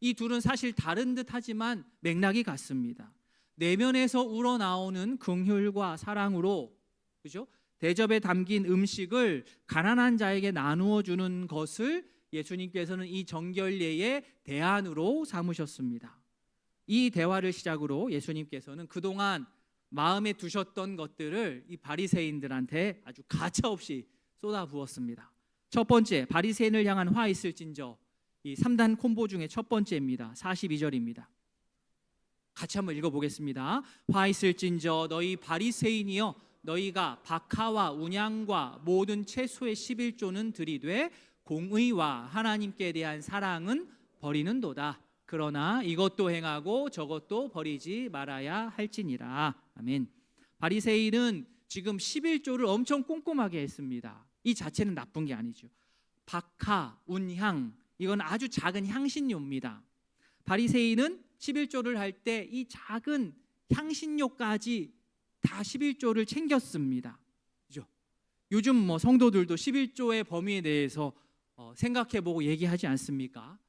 이 둘은 사실 다른 듯하지만 맥락이 같습니다. 내면에서 우러나오는 긍휼과 사랑으로, 그죠? 대접에 담긴 음식을 가난한 자에게 나누어 주는 것을 예수님께서는 이 정결례의 대안으로 삼으셨습니다. 이 대화를 시작으로 예수님께서는 그동안 마음에 두셨던 것들을 이 바리새인들한테 아주 가차없이 쏟아부었습니다. 첫 번째, 바리새인을 향한 화 있을진저, 이 3단 콤보 중에 첫 번째입니다. 42절입니다. 같이 한번 읽어보겠습니다. 화 있을진저 너희 바리새인이여, 너희가 박하와 운양과 모든 채소의 11조는 들이되 공의와 하나님께 대한 사랑은 버리는도다. 그러나 이것도 행하고 저것도 버리지 말아야 할지니라. 아멘. 바리새인은 지금 11조를 엄청 꼼꼼하게 했습니다. 이 자체는 나쁜 게 아니죠. 박하, 운향, 이건 아주 작은 향신료입니다. 바리새인은 11조를 할 때 이 작은 향신료까지 다 11조를 챙겼습니다. 그죠? 요즘 성도들도 11조의 범위에 대해서 생각해보고 얘기하지 않습니까?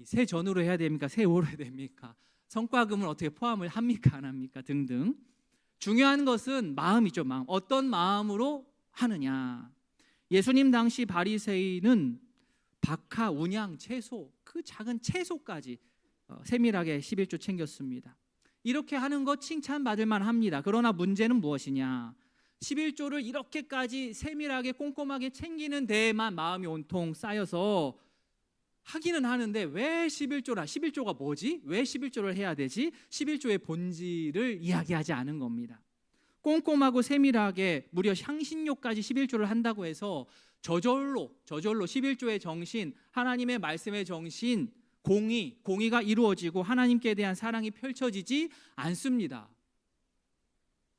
새 전으로 해야 됩니까? 새 오로 해야 됩니까? 성과금을 어떻게 포함을 합니까? 안 합니까? 등등. 중요한 것은 마음이죠. 마음. 어떤 마음으로 하느냐. 예수님 당시 바리새인은 박하, 운양, 채소, 그 작은 채소까지 세밀하게 11조 챙겼습니다. 이렇게 하는 것 칭찬받을 만합니다. 그러나 문제는 무엇이냐? 11조를 이렇게까지 세밀하게 꼼꼼하게 챙기는 데에만 마음이 온통 쌓여서 하기는 하는데 왜 11조라? 11조가 뭐지? 왜 11조를 해야 되지? 11조의 본질을 이야기하지 않은 겁니다. 꼼꼼하고 세밀하게 무려 향신료까지 11조를 한다고 해서 저절로 11조의 정신, 하나님의 말씀의 정신, 공의가 이루어지고 하나님께 대한 사랑이 펼쳐지지 않습니다.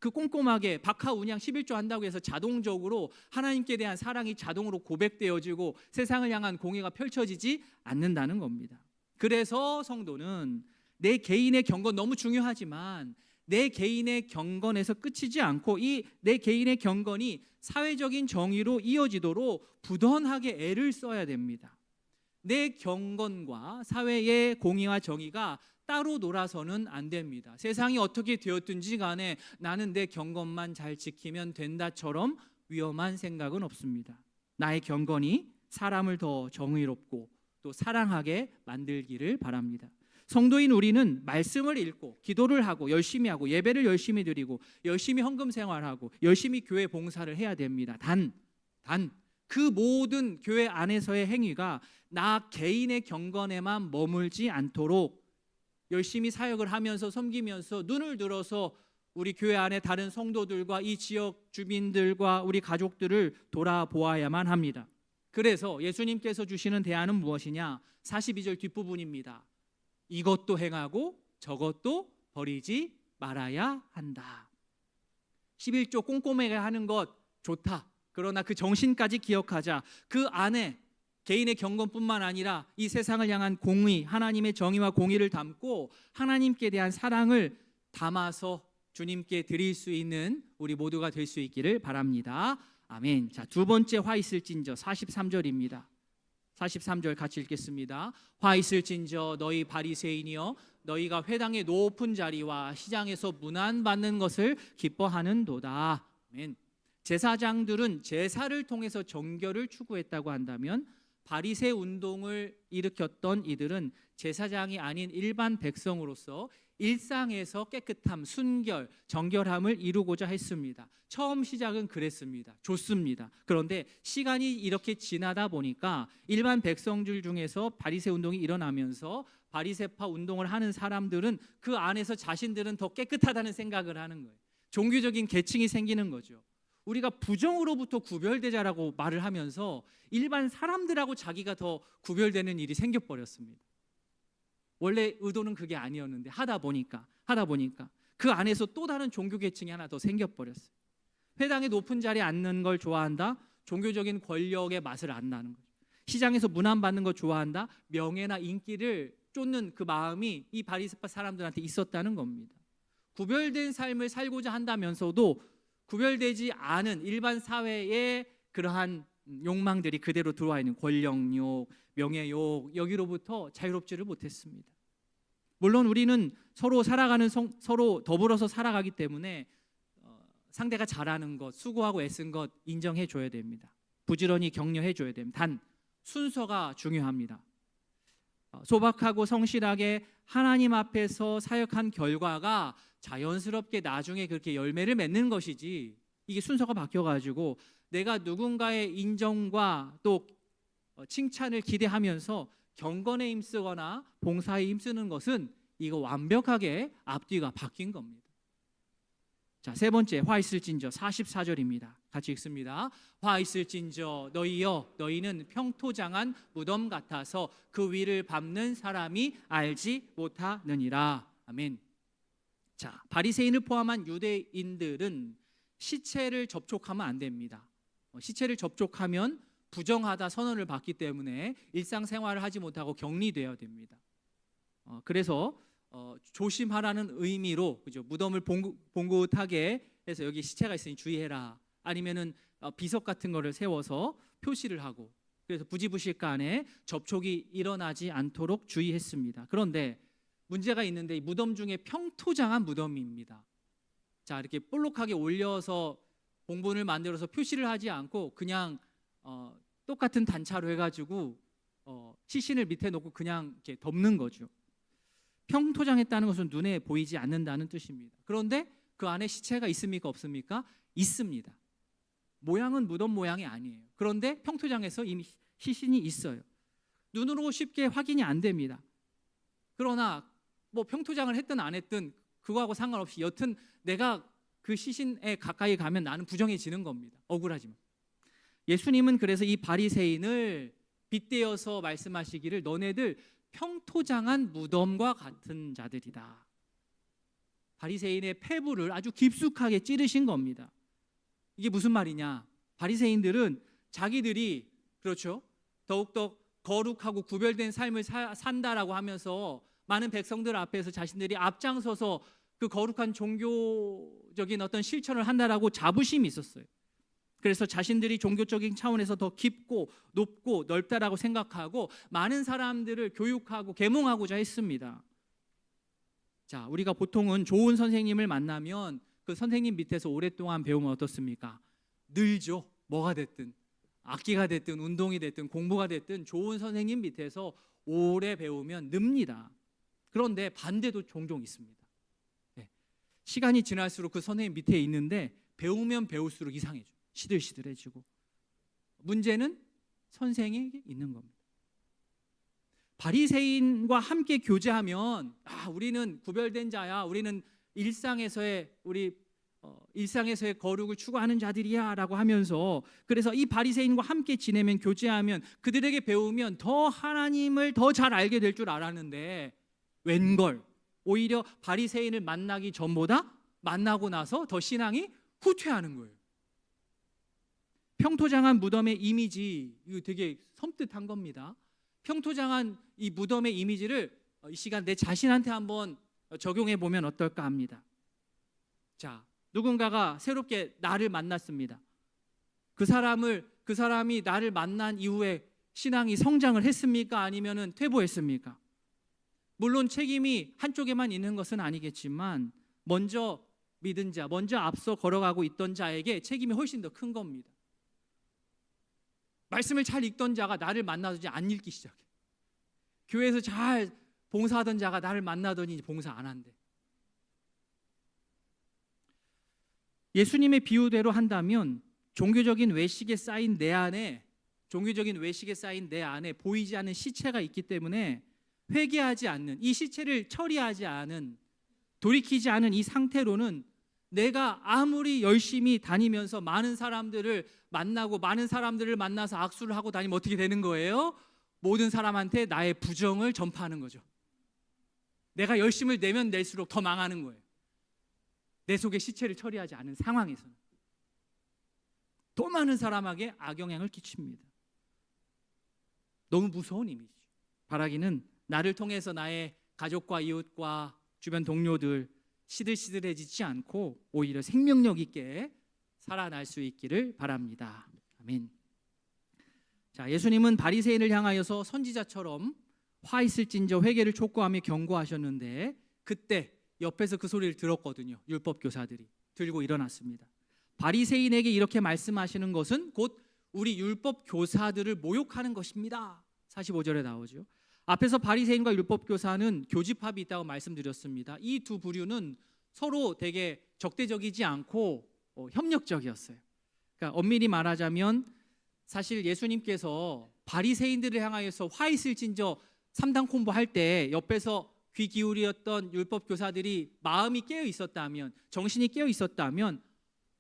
그 꼼꼼하게 박하, 운양 11조 한다고 해서 자동적으로 하나님께 대한 사랑이 자동으로 고백되어지고 세상을 향한 공의가 펼쳐지지 않는다는 겁니다. 그래서 성도는 내 개인의 경건 너무 중요하지만 내 개인의 경건에서 끝이지 않고 이 내 개인의 경건이 사회적인 정의로 이어지도록 부단하게 애를 써야 됩니다. 내 경건과 사회의 공의와 정의가 따로 놀아서는 안 됩니다. 세상이 어떻게 되었든지 간에 나는 내 경건만 잘 지키면 된다처럼 위험한 생각은 없습니다. 나의 경건이 사람을 더 정의롭고 또 사랑하게 만들기를 바랍니다. 성도인 우리는 말씀을 읽고 기도를 하고 열심히 하고 예배를 열심히 드리고 열심히 헌금 생활하고 열심히 교회 봉사를 해야 됩니다. 단 그 모든 교회 안에서의 행위가 나 개인의 경건에만 머물지 않도록 열심히 사역을 하면서 섬기면서 눈을 들어서 우리 교회 안에 다른 성도들과 이 지역 주민들과 우리 가족들을 돌아보아야만 합니다. 그래서 예수님께서 주시는 대안은 무엇이냐? 42절 뒷부분입니다. 이것도 행하고 저것도 버리지 말아야 한다. 11조 꼼꼼하게 하는 것 좋다. 그러나 그 정신까지 기억하자. 그 안에 개인의 경건뿐만 아니라 이 세상을 향한 공의, 하나님의 정의와 공의를 담고 하나님께 대한 사랑을 담아서 주님께 드릴 수 있는 우리 모두가 될 수 있기를 바랍니다. 아멘. 자, 두 번째 화 있을진저 43절입니다. 43절 같이 읽겠습니다. 화 있을진저 너희 바리새인이여 너희가 회당의 높은 자리와 시장에서 문안받는 것을 기뻐하는도다. 아멘. 제사장들은 제사를 통해서 정결을 추구했다고 한다면 바리새 운동을 일으켰던 이들은 제사장이 아닌 일반 백성으로서 일상에서 깨끗함, 순결, 정결함을 이루고자 했습니다. 처음 시작은 그랬습니다. 좋습니다. 그런데 시간이 이렇게 지나다 보니까 일반 백성들 중에서 바리새 운동이 일어나면서 바리새파 운동을 하는 사람들은 그 안에서 자신들은 더 깨끗하다는 생각을 하는 거예요. 종교적인 계층이 생기는 거죠. 우리가 부정으로부터 구별되자라고 말을 하면서 일반 사람들하고 자기가 더 구별되는 일이 생겨버렸습니다. 원래 의도는 그게 아니었는데 하다 보니까 그 안에서 또 다른 종교 계층이 하나 더 생겨버렸어요. 회당의 높은 자리에 앉는 걸 좋아한다. 종교적인 권력의 맛을 안다는 거죠. 시장에서 문안받는 걸 좋아한다. 명예나 인기를 쫓는 그 마음이 이 바리새파 사람들한테 있었다는 겁니다. 구별된 삶을 살고자 한다면서도 구별되지 않은 일반 사회의 그러한 욕망들이 그대로 들어와 있는 권력욕, 명예욕 여기로부터 자유롭지를 못했습니다. 물론 우리는 서로 서로 더불어서 살아가기 때문에 상대가 잘하는 것, 수고하고 애쓴 것 인정해 줘야 됩니다. 부지런히 격려해 줘야 됩니다. 단 순서가 중요합니다. 소박하고 성실하게 하나님 앞에서 사역한 결과가 자연스럽게 나중에 그렇게 열매를 맺는 것이지, 이게 순서가 바뀌어가지고 내가 누군가의 인정과 또 칭찬을 기대하면서 경건에 힘쓰거나 봉사에 힘쓰는 것은 이거 완벽하게 앞뒤가 바뀐 겁니다. 자, 세 번째 화 있을진저 44절입니다. 같이 읽습니다. 화 있을진저 너희여 너희는 평토장한 무덤 같아서 그 위를 밟는 사람이 알지 못하느니라. 아멘. 자, 바리새인을 포함한 유대인들은 시체를 접촉하면 안 됩니다. 시체를 접촉하면 부정하다 선언을 받기 때문에 일상생활을 하지 못하고 격리되어야 됩니다. 그래서 조심하라는 의미로, 그죠? 무덤을 봉긋하게 해서 여기 시체가 있으니 주의해라. 아니면은 비석 같은 거를 세워서 표시를 하고, 그래서 부지부식간에 접촉이 일어나지 않도록 주의했습니다. 그런데 문제가 있는데 이 무덤 중에 평토장한 무덤입니다. 자, 이렇게 볼록하게 올려서 봉분을 만들어서 표시를 하지 않고 그냥 똑같은 단차로 해가지고 시신을 밑에 놓고 그냥 이렇게 덮는 거죠. 평토장했다는 것은 눈에 보이지 않는다는 뜻입니다. 그런데 그 안에 시체가 있습니까 없습니까? 있습니다. 모양은 무덤 모양이 아니에요. 그런데 평토장에서 이미 시신이 있어요. 눈으로 쉽게 확인이 안 됩니다. 그러나 뭐 평토장을 했든 안 했든 그거하고 상관없이 여튼 내가 그 시신에 가까이 가면 나는 부정해지는 겁니다. 억울하지만. 예수님은 그래서 이 바리새인을 빗대어서 말씀하시기를 너네들 평토장한 무덤과 같은 자들이다. 바리새인의 폐부를 아주 깊숙하게 찌르신 겁니다. 이게 무슨 말이냐? 바리새인들은 자기들이, 그렇죠, 더욱더 거룩하고 구별된 삶을 산다라고 하면서 많은 백성들 앞에서 자신들이 앞장서서 그 거룩한 종교적인 어떤 실천을 한다라고 자부심이 있었어요. 그래서 자신들이 종교적인 차원에서 더 깊고 높고 넓다라고 생각하고 많은 사람들을 교육하고 계몽하고자 했습니다. 자, 우리가 보통은 좋은 선생님을 만나면 그 선생님 밑에서 오랫동안 배우면 어떻습니까? 늘죠. 뭐가 됐든, 악기가 됐든 운동이 됐든 공부가 됐든 좋은 선생님 밑에서 오래 배우면 늡니다. 그런데 반대도 종종 있습니다. 네. 시간이 지날수록 그 선생님 밑에 있는데 배우면 배울수록 이상해져. 시들시들해지고 문제는 선생에게 있는 겁니다. 바리새인과 함께 교제하면 우리는 구별된 자야, 우리는 일상에서의 거룩을 추구하는 자들이야라고 하면서, 그래서 이 바리새인과 함께 지내면, 교제하면, 그들에게 배우면 더 하나님을 더 잘 알게 될 줄 알았는데 웬걸 오히려 바리새인을 만나기 전보다 만나고 나서 더 신앙이 후퇴하는 거예요. 평토장한 무덤의 이미지, 이거 되게 섬뜩한 겁니다. 평토장한 이 무덤의 이미지를 이 시간 내 자신한테 한번 적용해 보면 어떨까 합니다. 자, 누군가가 새롭게 나를 만났습니다. 그 사람이 나를 만난 이후에 신앙이 성장을 했습니까? 아니면은 퇴보했습니까? 물론 책임이 한쪽에만 있는 것은 아니겠지만 먼저 믿은 자, 먼저 앞서 걸어가고 있던 자에게 책임이 훨씬 더 큰 겁니다. 말씀을 잘 읽던 자가 나를 만나더니 안 읽기 시작해. 교회에서 잘 봉사하던 자가 나를 만나더니 봉사 안 한대. 예수님의 비유대로 한다면 종교적인 외식에 쌓인 내 안에 보이지 않는 시체가 있기 때문에 회개하지 않는, 이 시체를 처리하지 않은, 돌이키지 않은 이 상태로는 내가 아무리 열심히 다니면서 많은 사람들을 만나고 많은 사람들을 만나서 악수를 하고 다니면 어떻게 되는 거예요? 모든 사람한테 나의 부정을 전파하는 거죠. 내가 열심을 내면 낼수록 더 망하는 거예요. 내 속에 시체를 처리하지 않은 상황에서는 더 많은 사람에게 악영향을 끼칩니다. 너무 무서운 이미지죠. 바라기는 나를 통해서 나의 가족과 이웃과 주변 동료들 시들시들해지지 않고 오히려 생명력 있게 살아날 수 있기를 바랍니다. 아멘. 자, 예수님은 바리새인을 향하여서 선지자처럼 화 있을진저 회개를 촉구하며 경고하셨는데, 그때 옆에서 그 소리를 들었거든요. 율법 교사들이 들고 일어났습니다. 바리새인에게 이렇게 말씀하시는 것은 곧 우리 율법 교사들을 모욕하는 것입니다. 45절에 나오죠. 앞에서 바리새인과 율법 교사는 교집합이 있다고 말씀드렸습니다. 이 두 부류는 서로 되게 적대적이지 않고 협력적이었어요. 그러니까 엄밀히 말하자면 사실 예수님께서 바리새인들을 향하여서 화 있을진저 3단 콤보 할 때 옆에서 귀 기울였던 율법 교사들이 마음이 깨어 있었다면, 정신이 깨어 있었다면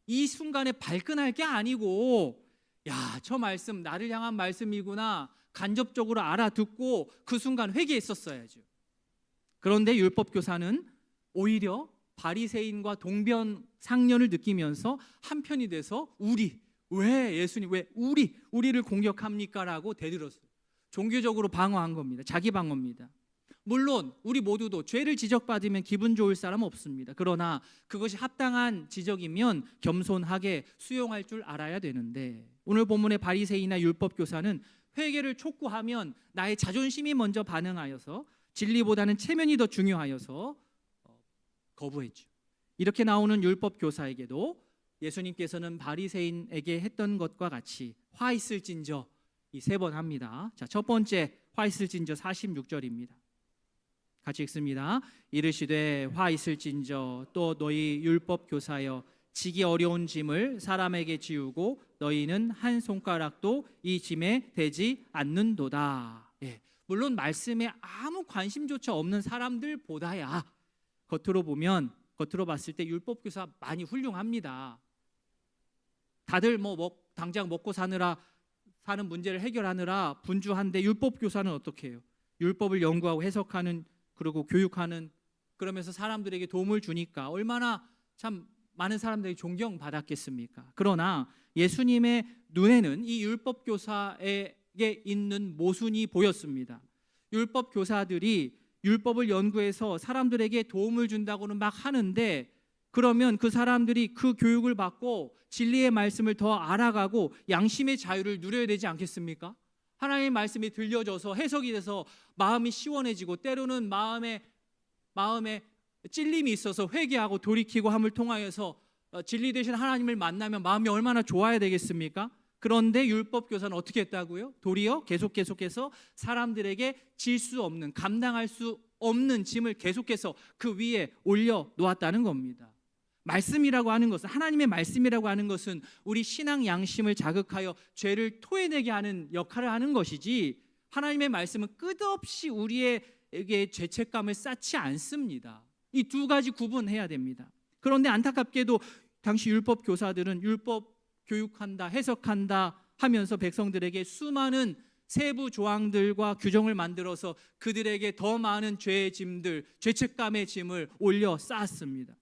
이 순간에 발끈할 게 아니고, 야, 저 말씀 나를 향한 말씀이구나 간접적으로 알아듣고 그 순간 회개했었어야죠. 그런데 율법 교사는 오히려 바리새인과 동병상련을 느끼면서 한편이 돼서 왜 예수님 왜 우리를 공격합니까? 라고 대들었어요. 종교적으로 방어한 겁니다. 자기 방어입니다. 물론 우리 모두도 죄를 지적받으면 기분 좋을 사람 없습니다. 그러나 그것이 합당한 지적이면 겸손하게 수용할 줄 알아야 되는데, 오늘 본문의 바리새인이나 율법 교사는 회개를 촉구하면 나의 자존심이 먼저 반응하여서 진리보다는 체면이 더 중요하여서 거부했죠. 이렇게 나오는 율법 교사에게도 예수님께서는 바리새인에게 했던 것과 같이 화 있을진저 이 3번 합니다. 자, 첫 번째 화 있을진저 46절입니다. 같이 읽습니다. 이르시되 화 있을진저 또 너희 율법 교사여 지기 어려운 짐을 사람에게 지우고 너희는 한 손가락도 이 짐에 대지 않는도다. 예, 물론 말씀에 아무 관심조차 없는 사람들보다야 겉으로 봤을 때 율법 교사 많이 훌륭합니다. 다들 당장 먹고 사는 문제를 해결하느라 분주한데 율법 교사는 어떻게 해요? 율법을 연구하고 해석하는, 그리고 교육하는, 그러면서 사람들에게 도움을 주니까 얼마나 참 많은 사람들이 존경받았겠습니까? 그러나 예수님의 눈에는 이 율법 교사에게 있는 모순이 보였습니다. 율법 교사들이 율법을 연구해서 사람들에게 도움을 준다고는 막 하는데, 그러면 그 사람들이 그 교육을 받고 진리의 말씀을 더 알아가고 양심의 자유를 누려야 되지 않겠습니까? 하나님의 말씀이 들려져서 해석이 돼서 마음이 시원해지고, 때로는 마음에 찔림이 있어서 회개하고 돌이키고 함을 통하여서 진리 되신 하나님을 만나면 마음이 얼마나 좋아야 되겠습니까? 그런데 율법 교사는 어떻게 했다고요? 도리어 계속해서 사람들에게 질 수 없는, 감당할 수 없는 짐을 계속해서 그 위에 올려 놓았다는 겁니다. 말씀이라고 하는 것은, 하나님의 말씀이라고 하는 것은 우리 신앙 양심을 자극하여 죄를 토해내게 하는 역할을 하는 것이지, 하나님의 말씀은 끝없이 우리에게 죄책감을 쌓지 않습니다. 이 두 가지 구분해야 됩니다. 그런데 안타깝게도 당시 율법 교사들은 율법 교육한다, 해석한다 하면서 백성들에게 수많은 세부 조항들과 규정을 만들어서 그들에게 더 많은 죄의 짐들, 죄책감의 짐을 올려 쌓았습니다.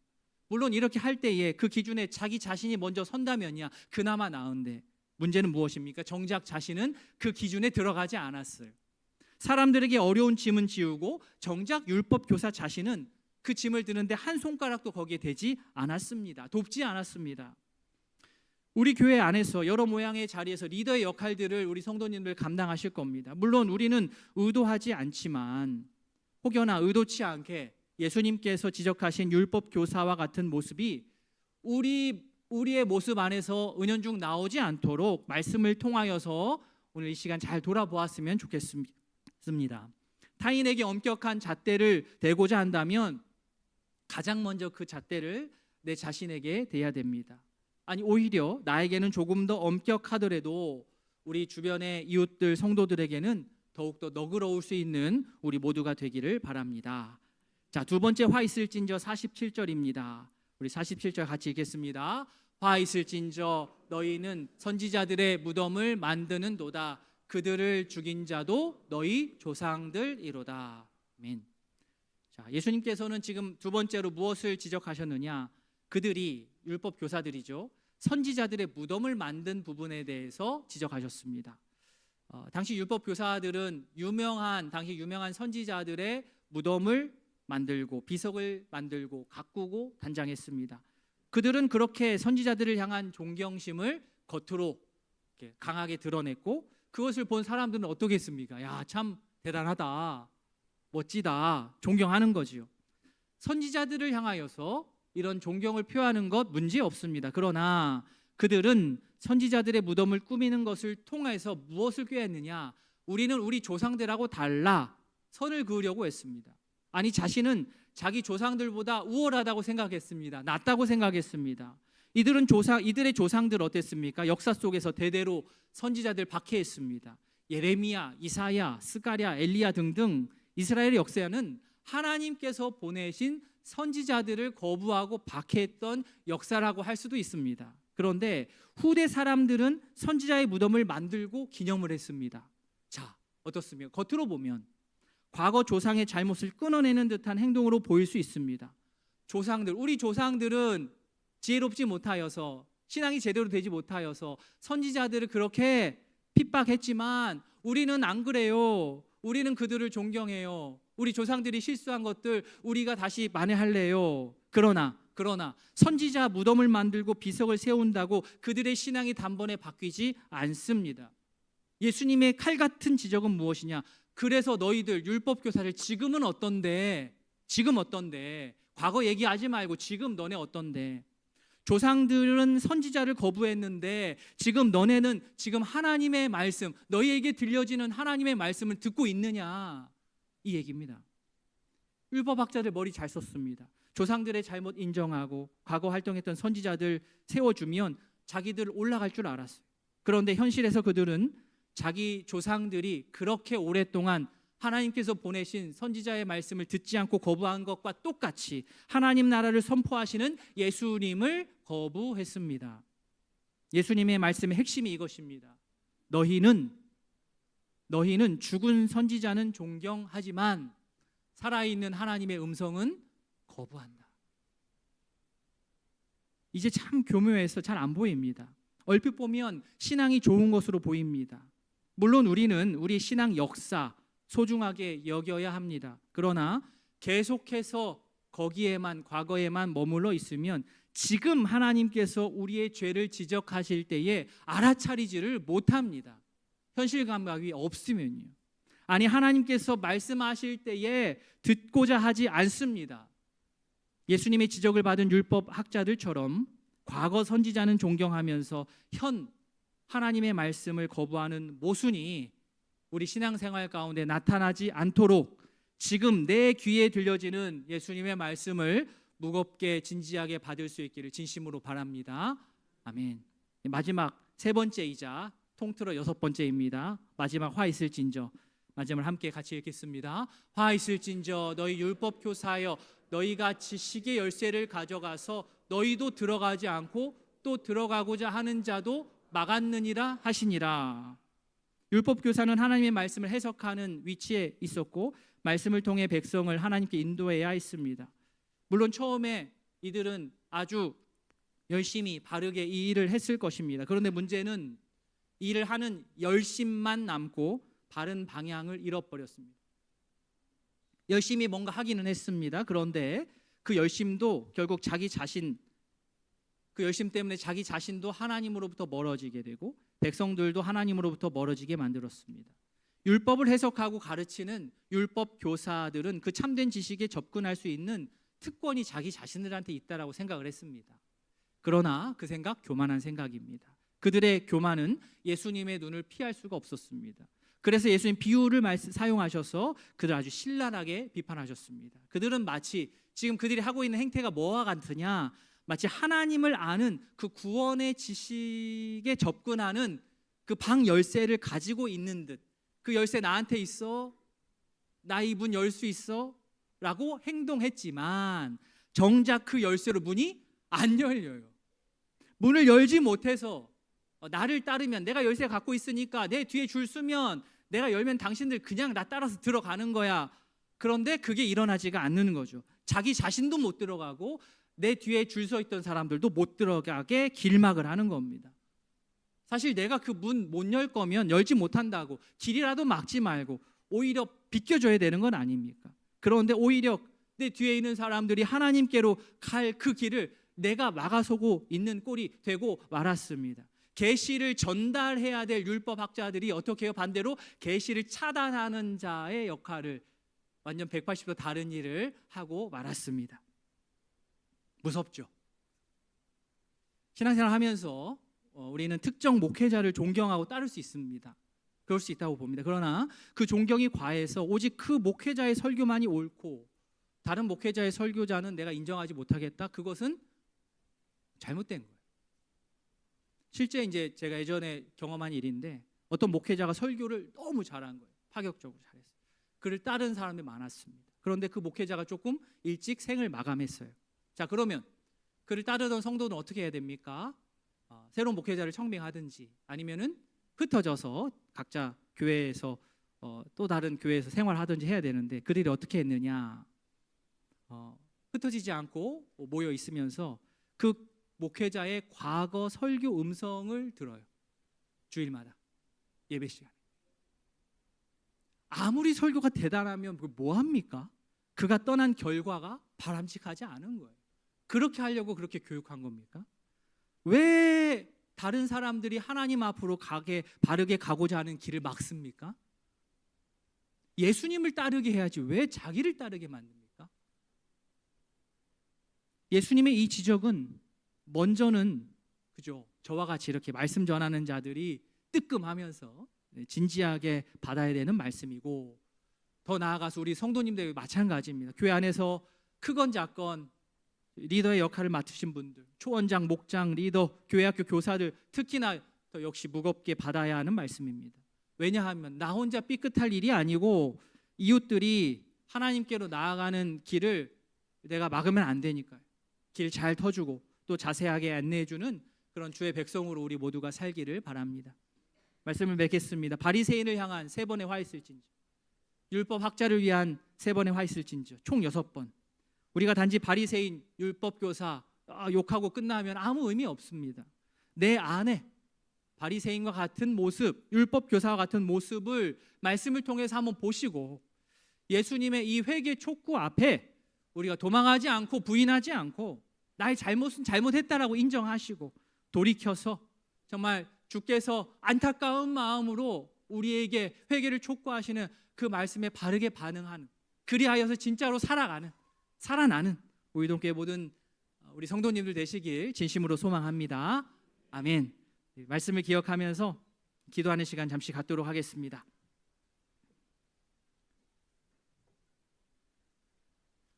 물론 이렇게 할 때에 그 기준에 자기 자신이 먼저 선다면야 그나마 나은데, 문제는 무엇입니까? 정작 자신은 그 기준에 들어가지 않았어요. 사람들에게 어려운 짐은 지우고 정작 율법 교사 자신은 그 짐을 드는데 한 손가락도 거기에 대지 않았습니다. 돕지 않았습니다. 우리 교회 안에서 여러 모양의 자리에서 리더의 역할들을 우리 성도님들 감당하실 겁니다. 물론 우리는 의도하지 않지만 혹여나 의도치 않게 예수님께서 지적하신 율법 교사와 같은 모습이 우리의 모습 안에서 은연중 나오지 않도록 말씀을 통하여서 오늘 이 시간 잘 돌아보았으면 좋겠습니다. 타인에게 엄격한 잣대를 대고자 한다면 가장 먼저 그 잣대를 내 자신에게 대야 됩니다. 아니, 오히려 나에게는 조금 더 엄격하더라도 우리 주변의 이웃들, 성도들에게는 더욱더 너그러울 수 있는 우리 모두가 되기를 바랍니다. 자, 두 번째 화 있을진저 47절입니다. 우리 47절 같이 읽겠습니다. 화 있을진저 너희는 선지자들의 무덤을 만드는도다. 그들을 죽인 자도 너희 조상들이로다. 아멘. 자, 예수님께서는 지금 두 번째로 무엇을 지적하셨느냐? 그들이 율법 교사들이죠. 선지자들의 무덤을 만든 부분에 대해서 지적하셨습니다. 당시 율법 교사들은 당시 유명한 선지자들의 무덤을 만들고 비석을 만들고 가꾸고 단장했습니다. 그들은 그렇게 선지자들을 향한 존경심을 겉으로 이렇게 강하게 드러냈고, 그것을 본 사람들은 어떻게 했습니까? 야, 참 대단하다, 멋지다, 존경하는 거지요. 선지자들을 향하여서 이런 존경을 표하는 것 문제 없습니다. 그러나 그들은 선지자들의 무덤을 꾸미는 것을 통해서 무엇을 꾀했느냐? 우리는 우리 조상들하고 달라 선을 그으려고 했습니다. 아니, 자신은 자기 조상들보다 우월하다고 생각했습니다. 낫다고 생각했습니다. 이들의 조상들 어땠습니까? 역사 속에서 대대로 선지자들 박해했습니다. 예레미야, 이사야, 스가랴, 엘리야 등등 이스라엘의 역사는 하나님께서 보내신 선지자들을 거부하고 박해했던 역사라고 할 수도 있습니다. 그런데 후대 사람들은 선지자의 무덤을 만들고 기념을 했습니다. 자, 어떻습니까? 겉으로 보면 과거 조상의 잘못을 끊어내는 듯한 행동으로 보일 수 있습니다. 우리 조상들은 지혜롭지 못하여서, 신앙이 제대로 되지 못하여서 선지자들을 그렇게 핍박했지만 우리는 안 그래요. 우리는 그들을 존경해요. 우리 조상들이 실수한 것들 우리가 다시 만회할래요. 그러나 선지자 무덤을 만들고 비석을 세운다고 그들의 신앙이 단번에 바뀌지 않습니다. 예수님의 칼 같은 지적은 무엇이냐? 그래서 너희들 율법 교사를 지금 어떤데? 과거 얘기하지 말고 지금 너네 어떤데? 조상들은 선지자를 거부했는데 지금 너네는 지금 하나님의 말씀, 너희에게 들려지는 하나님의 말씀을 듣고 있느냐? 이 얘기입니다. 율법학자들 머리 잘 썼습니다. 조상들의 잘못 인정하고 과거 활동했던 선지자들 세워주면 자기들 올라갈 줄 알았어요. 그런데 현실에서 그들은 자기 조상들이 그렇게 오랫동안 하나님께서 보내신 선지자의 말씀을 듣지 않고 거부한 것과 똑같이 하나님 나라를 선포하시는 예수님을 거부했습니다. 예수님의 말씀의 핵심이 이것입니다. 너희는 죽은 선지자는 존경하지만 살아있는 하나님의 음성은 거부한다. 이제 참 교묘해서 잘 안 보입니다. 얼핏 보면 신앙이 좋은 것으로 보입니다. 물론 우리는 우리 신앙 역사 소중하게 여겨야 합니다. 그러나 계속해서 거기에만, 과거에만 머물러 있으면 지금 하나님께서 우리의 죄를 지적하실 때에 알아차리지를 못합니다. 현실 감각이 없으면요. 아니, 하나님께서 말씀하실 때에 듣고자 하지 않습니다. 예수님의 지적을 받은 율법 학자들처럼 과거 선지자는 존경하면서 현 하나님의 말씀을 거부하는 모순이 우리 신앙생활 가운데 나타나지 않도록 지금 내 귀에 들려지는 예수님의 말씀을 무겁게 진지하게 받을 수 있기를 진심으로 바랍니다. 아멘. 마지막 세 번째이자 통틀어 여섯 번째입니다. 마지막 화 있을진저. 마지막을 함께 같이 읽겠습니다. 화 있을진저 너희 율법 교사여 너희가 지식의 열쇠를 가져가서 너희도 들어가지 않고 또 들어가고자 하는 자도 막았느니라 하시니라. 율법 교사는 하나님의 말씀을 해석하는 위치에 있었고 말씀을 통해 백성을 하나님께 인도해야 했습니다. 물론 처음에 이들은 아주 열심히 바르게 이 일을 했을 것입니다. 그런데 문제는 이 일을 하는 열심만 남고 바른 방향을 잃어버렸습니다. 열심히 뭔가 하기는 했습니다. 그런데 그 열심도 결국 자기 자신, 그 열심 때문에 자기 자신도 하나님으로부터 멀어지게 되고 백성들도 하나님으로부터 멀어지게 만들었습니다. 율법을 해석하고 가르치는 율법 교사들은 그 참된 지식에 접근할 수 있는 특권이 자기 자신들한테 있다라고 생각을 했습니다. 그러나 그 생각 교만한 생각입니다. 그들의 교만은 예수님의 눈을 피할 수가 없었습니다. 그래서 예수님 비유를 사용하셔서 그들을 아주 신랄하게 비판하셨습니다. 그들은 마치 지금 그들이 하고 있는 행태가 뭐와 같으냐, 마치 하나님을 아는 그 구원의 지식에 접근하는 그 방 열쇠를 가지고 있는 듯, 그 열쇠 나한테 있어, 나 이 문 열 수 있어 라고 행동했지만 정작 그 열쇠로 문이 안 열려요. 문을 열지 못해서 나를 따르면, 내가 열쇠 갖고 있으니까 내 뒤에 줄 서면 내가 열면 당신들 그냥 나 따라서 들어가는 거야. 그런데 그게 일어나지가 않는 거죠. 자기 자신도 못 들어가고 내 뒤에 줄 서 있던 사람들도 못 들어가게 길막을 하는 겁니다. 사실 내가 그 문 못 열 거면 열지 못한다고 길이라도 막지 말고 오히려 비켜줘야 되는 건 아닙니까? 그런데 오히려 내 뒤에 있는 사람들이 하나님께로 갈 그 길을 내가 막아서고 있는 꼴이 되고 말았습니다. 계시를 전달해야 될 율법학자들이 어떻게 해요? 반대로 계시를 차단하는 자의 역할을, 완전 180도 다른 일을 하고 말았습니다. 무섭죠? 신앙생활 하면서 우리는 특정 목회자를 존경하고 따를 수 있습니다. 그럴 수 있다고 봅니다. 그러나 그 존경이 과해서 오직 그 목회자의 설교만이 옳고 다른 목회자의 설교자는 내가 인정하지 못하겠다, 그것은 잘못된 거예요. 실제 이제 제가 예전에 경험한 일인데, 어떤 목회자가 설교를 너무 잘한 거예요. 파격적으로 잘했어요. 그를 따른 사람이 많았습니다. 그런데 그 목회자가 조금 일찍 생을 마감했어요. 자, 그러면 그를 따르던 성도는 어떻게 해야 됩니까? 새로운 목회자를 청빙하든지 아니면은 흩어져서 각자 교회에서 또 다른 교회에서 생활하든지 해야 되는데, 그들이 어떻게 했느냐? 흩어지지 않고 모여 있으면서 그 목회자의 과거 설교 음성을 들어요. 주일마다 예배 시간에. 아무리 설교가 대단하면 뭐 합니까? 그가 떠난 결과가 바람직하지 않은 거예요. 그렇게 하려고 그렇게 교육한 겁니까? 왜 다른 사람들이 하나님 앞으로 바르게 가고자 하는 길을 막습니까? 예수님을 따르게 해야지 왜 자기를 따르게 만듭니까? 예수님의 이 지적은 먼저는, 그죠, 저와 같이 이렇게 말씀 전하는 자들이 뜨끔하면서 진지하게 받아야 되는 말씀이고, 더 나아가서 우리 성도님들 마찬가지입니다. 교회 안에서 크건 작건 리더의 역할을 맡으신 분들, 초원장, 목장, 리더, 교회학교 교사들, 특히나 더 역시 무겁게 받아야 하는 말씀입니다. 왜냐하면 나 혼자 삐끗할 일이 아니고 이웃들이 하나님께로 나아가는 길을 내가 막으면 안 되니까요. 길 잘 터주고 또 자세하게 안내해주는 그런 주의 백성으로 우리 모두가 살기를 바랍니다. 말씀을 맺겠습니다. 바리새인을 향한 3번의 화 있을진저, 율법 학자를 위한 3번의 화 있을진저, 총 6번. 우리가 단지 바리새인, 율법 교사 욕하고 끝나면 아무 의미 없습니다. 내 안에 바리새인과 같은 모습, 율법 교사와 같은 모습을 말씀을 통해서 한번 보시고, 예수님의 이 회개 촉구 앞에 우리가 도망하지 않고 부인하지 않고 나의 잘못은 잘못했다라고 인정하시고 돌이켜서 정말 주께서 안타까운 마음으로 우리에게 회개를 촉구하시는 그 말씀에 바르게 반응하는, 그리하여서 진짜로 살아나는 우이동교회 모든 우리 성도님들 되시길 진심으로 소망합니다. 아멘. 말씀을 기억하면서 기도하는 시간 잠시 갖도록 하겠습니다.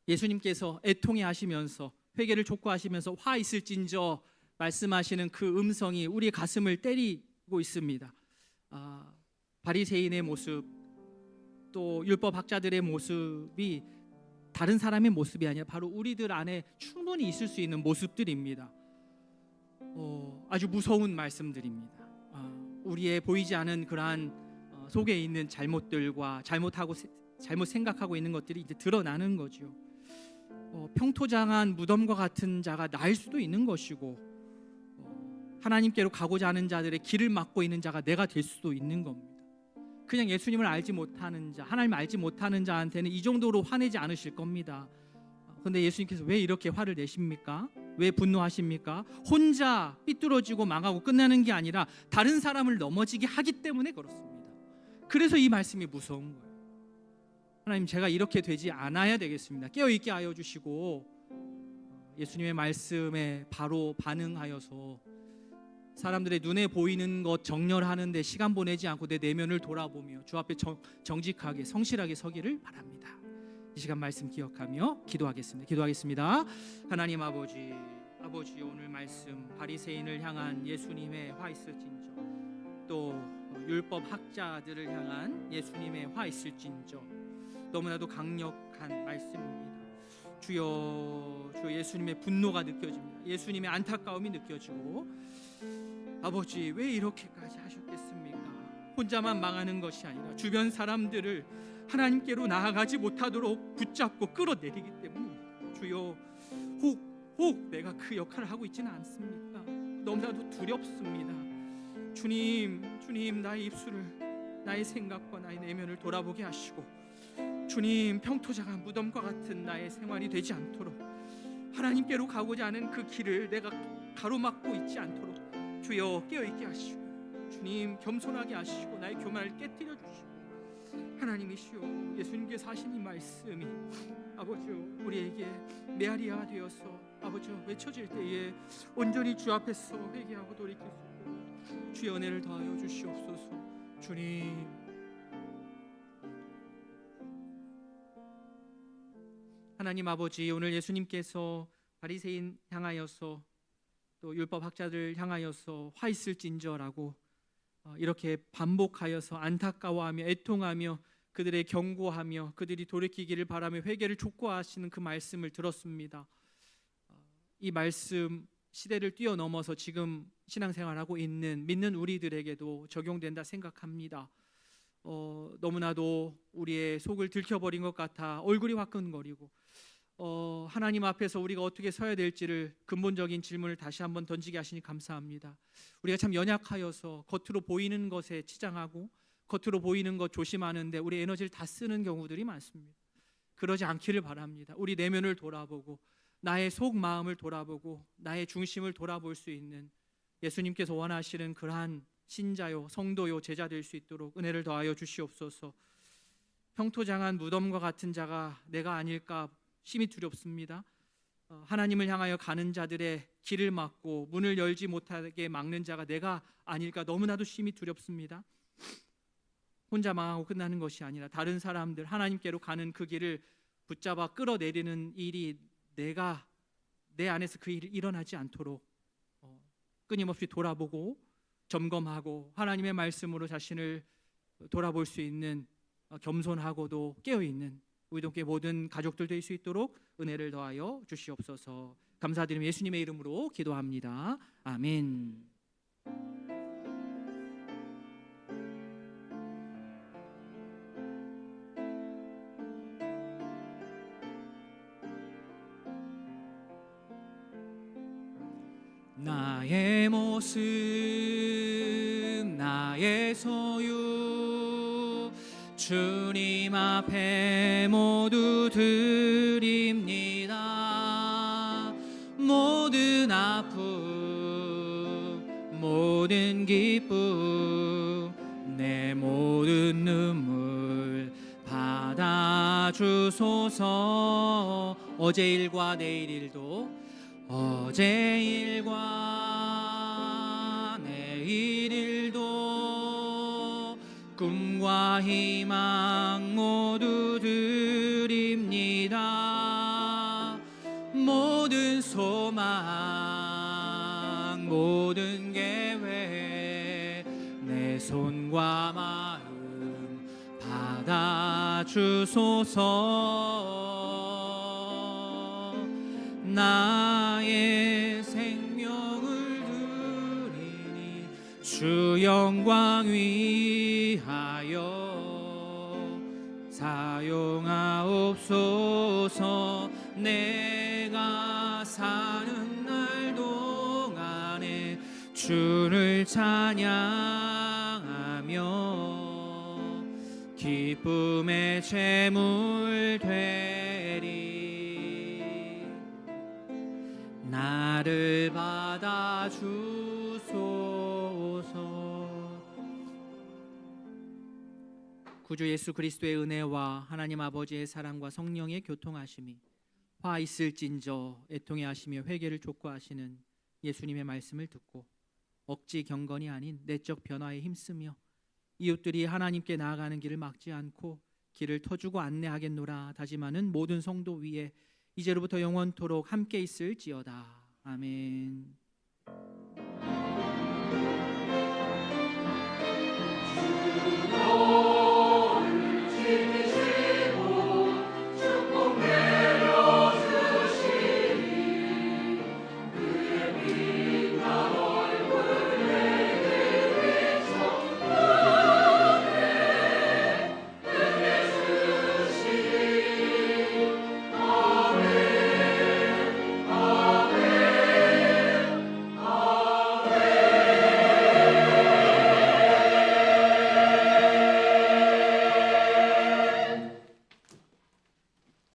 예수님께서 애통해 하시면서 회개를 촉구하시면서 화 있을진저 말씀하시는 그 음성이 우리의 가슴을 때리고 있습니다. 바리새인의 모습, 또 율법학자들의 모습이 다른 사람의 모습이 아니라 바로 우리들 안에 충분히 있을 수 있는 모습들입니다. 아주 무서운 말씀들입니다. 우리의 보이지 않은 그러한 속에 있는 잘못들과 잘못 생각하고 있는 것들이 이제 드러나는 거죠. 평토장한 무덤과 같은 자가 나일 수도 있는 것이고, 하나님께로 가고자 하는 자들의 길을 막고 있는 자가 내가 될 수도 있는 겁니다. 그냥 예수님을 알지 못하는 자, 하나님을 알지 못하는 자한테는 이 정도로 화내지 않으실 겁니다. 그런데 예수님께서 왜 이렇게 화를 내십니까? 왜 분노하십니까? 혼자 삐뚤어지고 망하고 끝나는 게 아니라 다른 사람을 넘어지게 하기 때문에 그렇습니다. 그래서 이 말씀이 무서운 거예요. 하나님, 제가 이렇게 되지 않아야 되겠습니다. 깨어있게 하여 주시고 예수님의 말씀에 바로 반응하여서 사람들의 눈에 보이는 것 정렬하는데 시간 보내지 않고 내 내면을 돌아보며 주 앞에 정직하게 성실하게 서기를 바랍니다. 이 시간 말씀 기억하며 기도하겠습니다. 하나님 아버지, 오늘 말씀 바리새인을 향한 예수님의 화 있을진저, 또 율법 학자들을 향한 예수님의 화 있을진저, 너무나도 강력한 말씀입니다. 주여 예수님의 분노가 느껴집니다. 예수님의 안타까움이 느껴지고, 아버지, 왜 이렇게까지 하셨겠습니까? 혼자만 망하는 것이 아니라 주변 사람들을 하나님께로 나아가지 못하도록 붙잡고 끌어내리기 때문입니다. 주여, 혹 내가 그 역할을 하고 있지는 않습니까? 너무나도 두렵습니다. 주님, 나의 입술을, 나의 생각과 나의 내면을 돌아보게 하시고, 주님, 평토장한 무덤과 같은 나의 생활이 되지 않도록, 하나님께로 가고자 하는 그 길을 내가 가로막고 있지 않도록 주여 깨어있게 하시고, 주님 겸손하게 하시고 나의 교만을 깨뜨려 주시고, 하나님이시여, 예수님께서 하신 이 말씀이 아버지 우리에게 메아리가 되어서 아버지 외쳐질 때에 온전히 주 앞에서 회개하고 돌이킬 수 있도록 주의 은혜를 더하여 주시옵소서. 주님, 하나님 아버지, 오늘 예수님께서 바리새인 향하여서 또 율법학자들 향하여서 화 있을진저라고 이렇게 반복하여서 안타까워하며 애통하며 그들의 경고하며 그들이 돌이키기를 바라며 회개를 촉구하시는 그 말씀을 들었습니다. 이 말씀 시대를 뛰어넘어서 지금 신앙생활하고 있는 믿는 우리들에게도 적용된다 생각합니다. 너무나도 우리의 속을 들켜버린 것 같아 얼굴이 화끈거리고, 하나님 앞에서 우리가 어떻게 서야 될지를 근본적인 질문을 다시 한번 던지게 하시니 감사합니다. 우리가 참 연약하여서 겉으로 보이는 것에 치장하고 겉으로 보이는 것 조심하는데 우리 에너지를 다 쓰는 경우들이 많습니다. 그러지 않기를 바랍니다. 우리 내면을 돌아보고 나의 속 마음을 돌아보고 나의 중심을 돌아볼 수 있는 예수님께서 원하시는 그러한 신자요, 성도요, 제자 될 수 있도록 은혜를 더하여 주시옵소서. 평토장한 무덤과 같은 자가 내가 아닐까 심히 두렵습니다. 하나님을 향하여 가는 자들의 길을 막고 문을 열지 못하게 막는 자가 내가 아닐까 너무나도 심히 두렵습니다. 혼자 망하고 끝나는 것이 아니라 다른 사람들, 하나님께로 가는 그 길을 붙잡아 끌어내리는 일이 내 안에서 그 일이 일어나지 않도록 끊임없이 돌아보고 점검하고 하나님의 말씀으로 자신을 돌아볼 수 있는 겸손하고도 깨어있는 우리 동교회 모든 가족들 될 수 있도록 은혜를 더하여 주시옵소서. 감사드리며 예수님의 이름으로 기도합니다. 아멘. 나의 모습, 나의 소유, 주님 앞에 모두 드립니다. 모든 아픔, 모든 기쁨, 내 모든 눈물 받아주소서. 어제 일과 내일 일도, 어제 일과 내일 일도, 꿈과 희망 모두 드립니다. 모든 계획 내 손과 마음 받아주소서. 나의 생명을 드리니 주 영광 위하여 사용하옵소서. 내가 사는 날 동안에 주를 찬양하며 기쁨의 제물 되리. 나를 받아주소서. 구주 예수 그리스도의 은혜와 하나님 아버지의 사랑과 성령의 교통하심이 화 있을진저 애통해 하시며 회개를 촉구하시는 예수님의 말씀을 듣고 억지 경건이 아닌 내적 변화에 힘쓰며 이웃들이 하나님께 나아가는 길을 막지 않고 길을 터주고 안내하겠노라 다짐하는 모든 성도 위에 이제로부터 영원토록 함께 있을지어다. 아멘.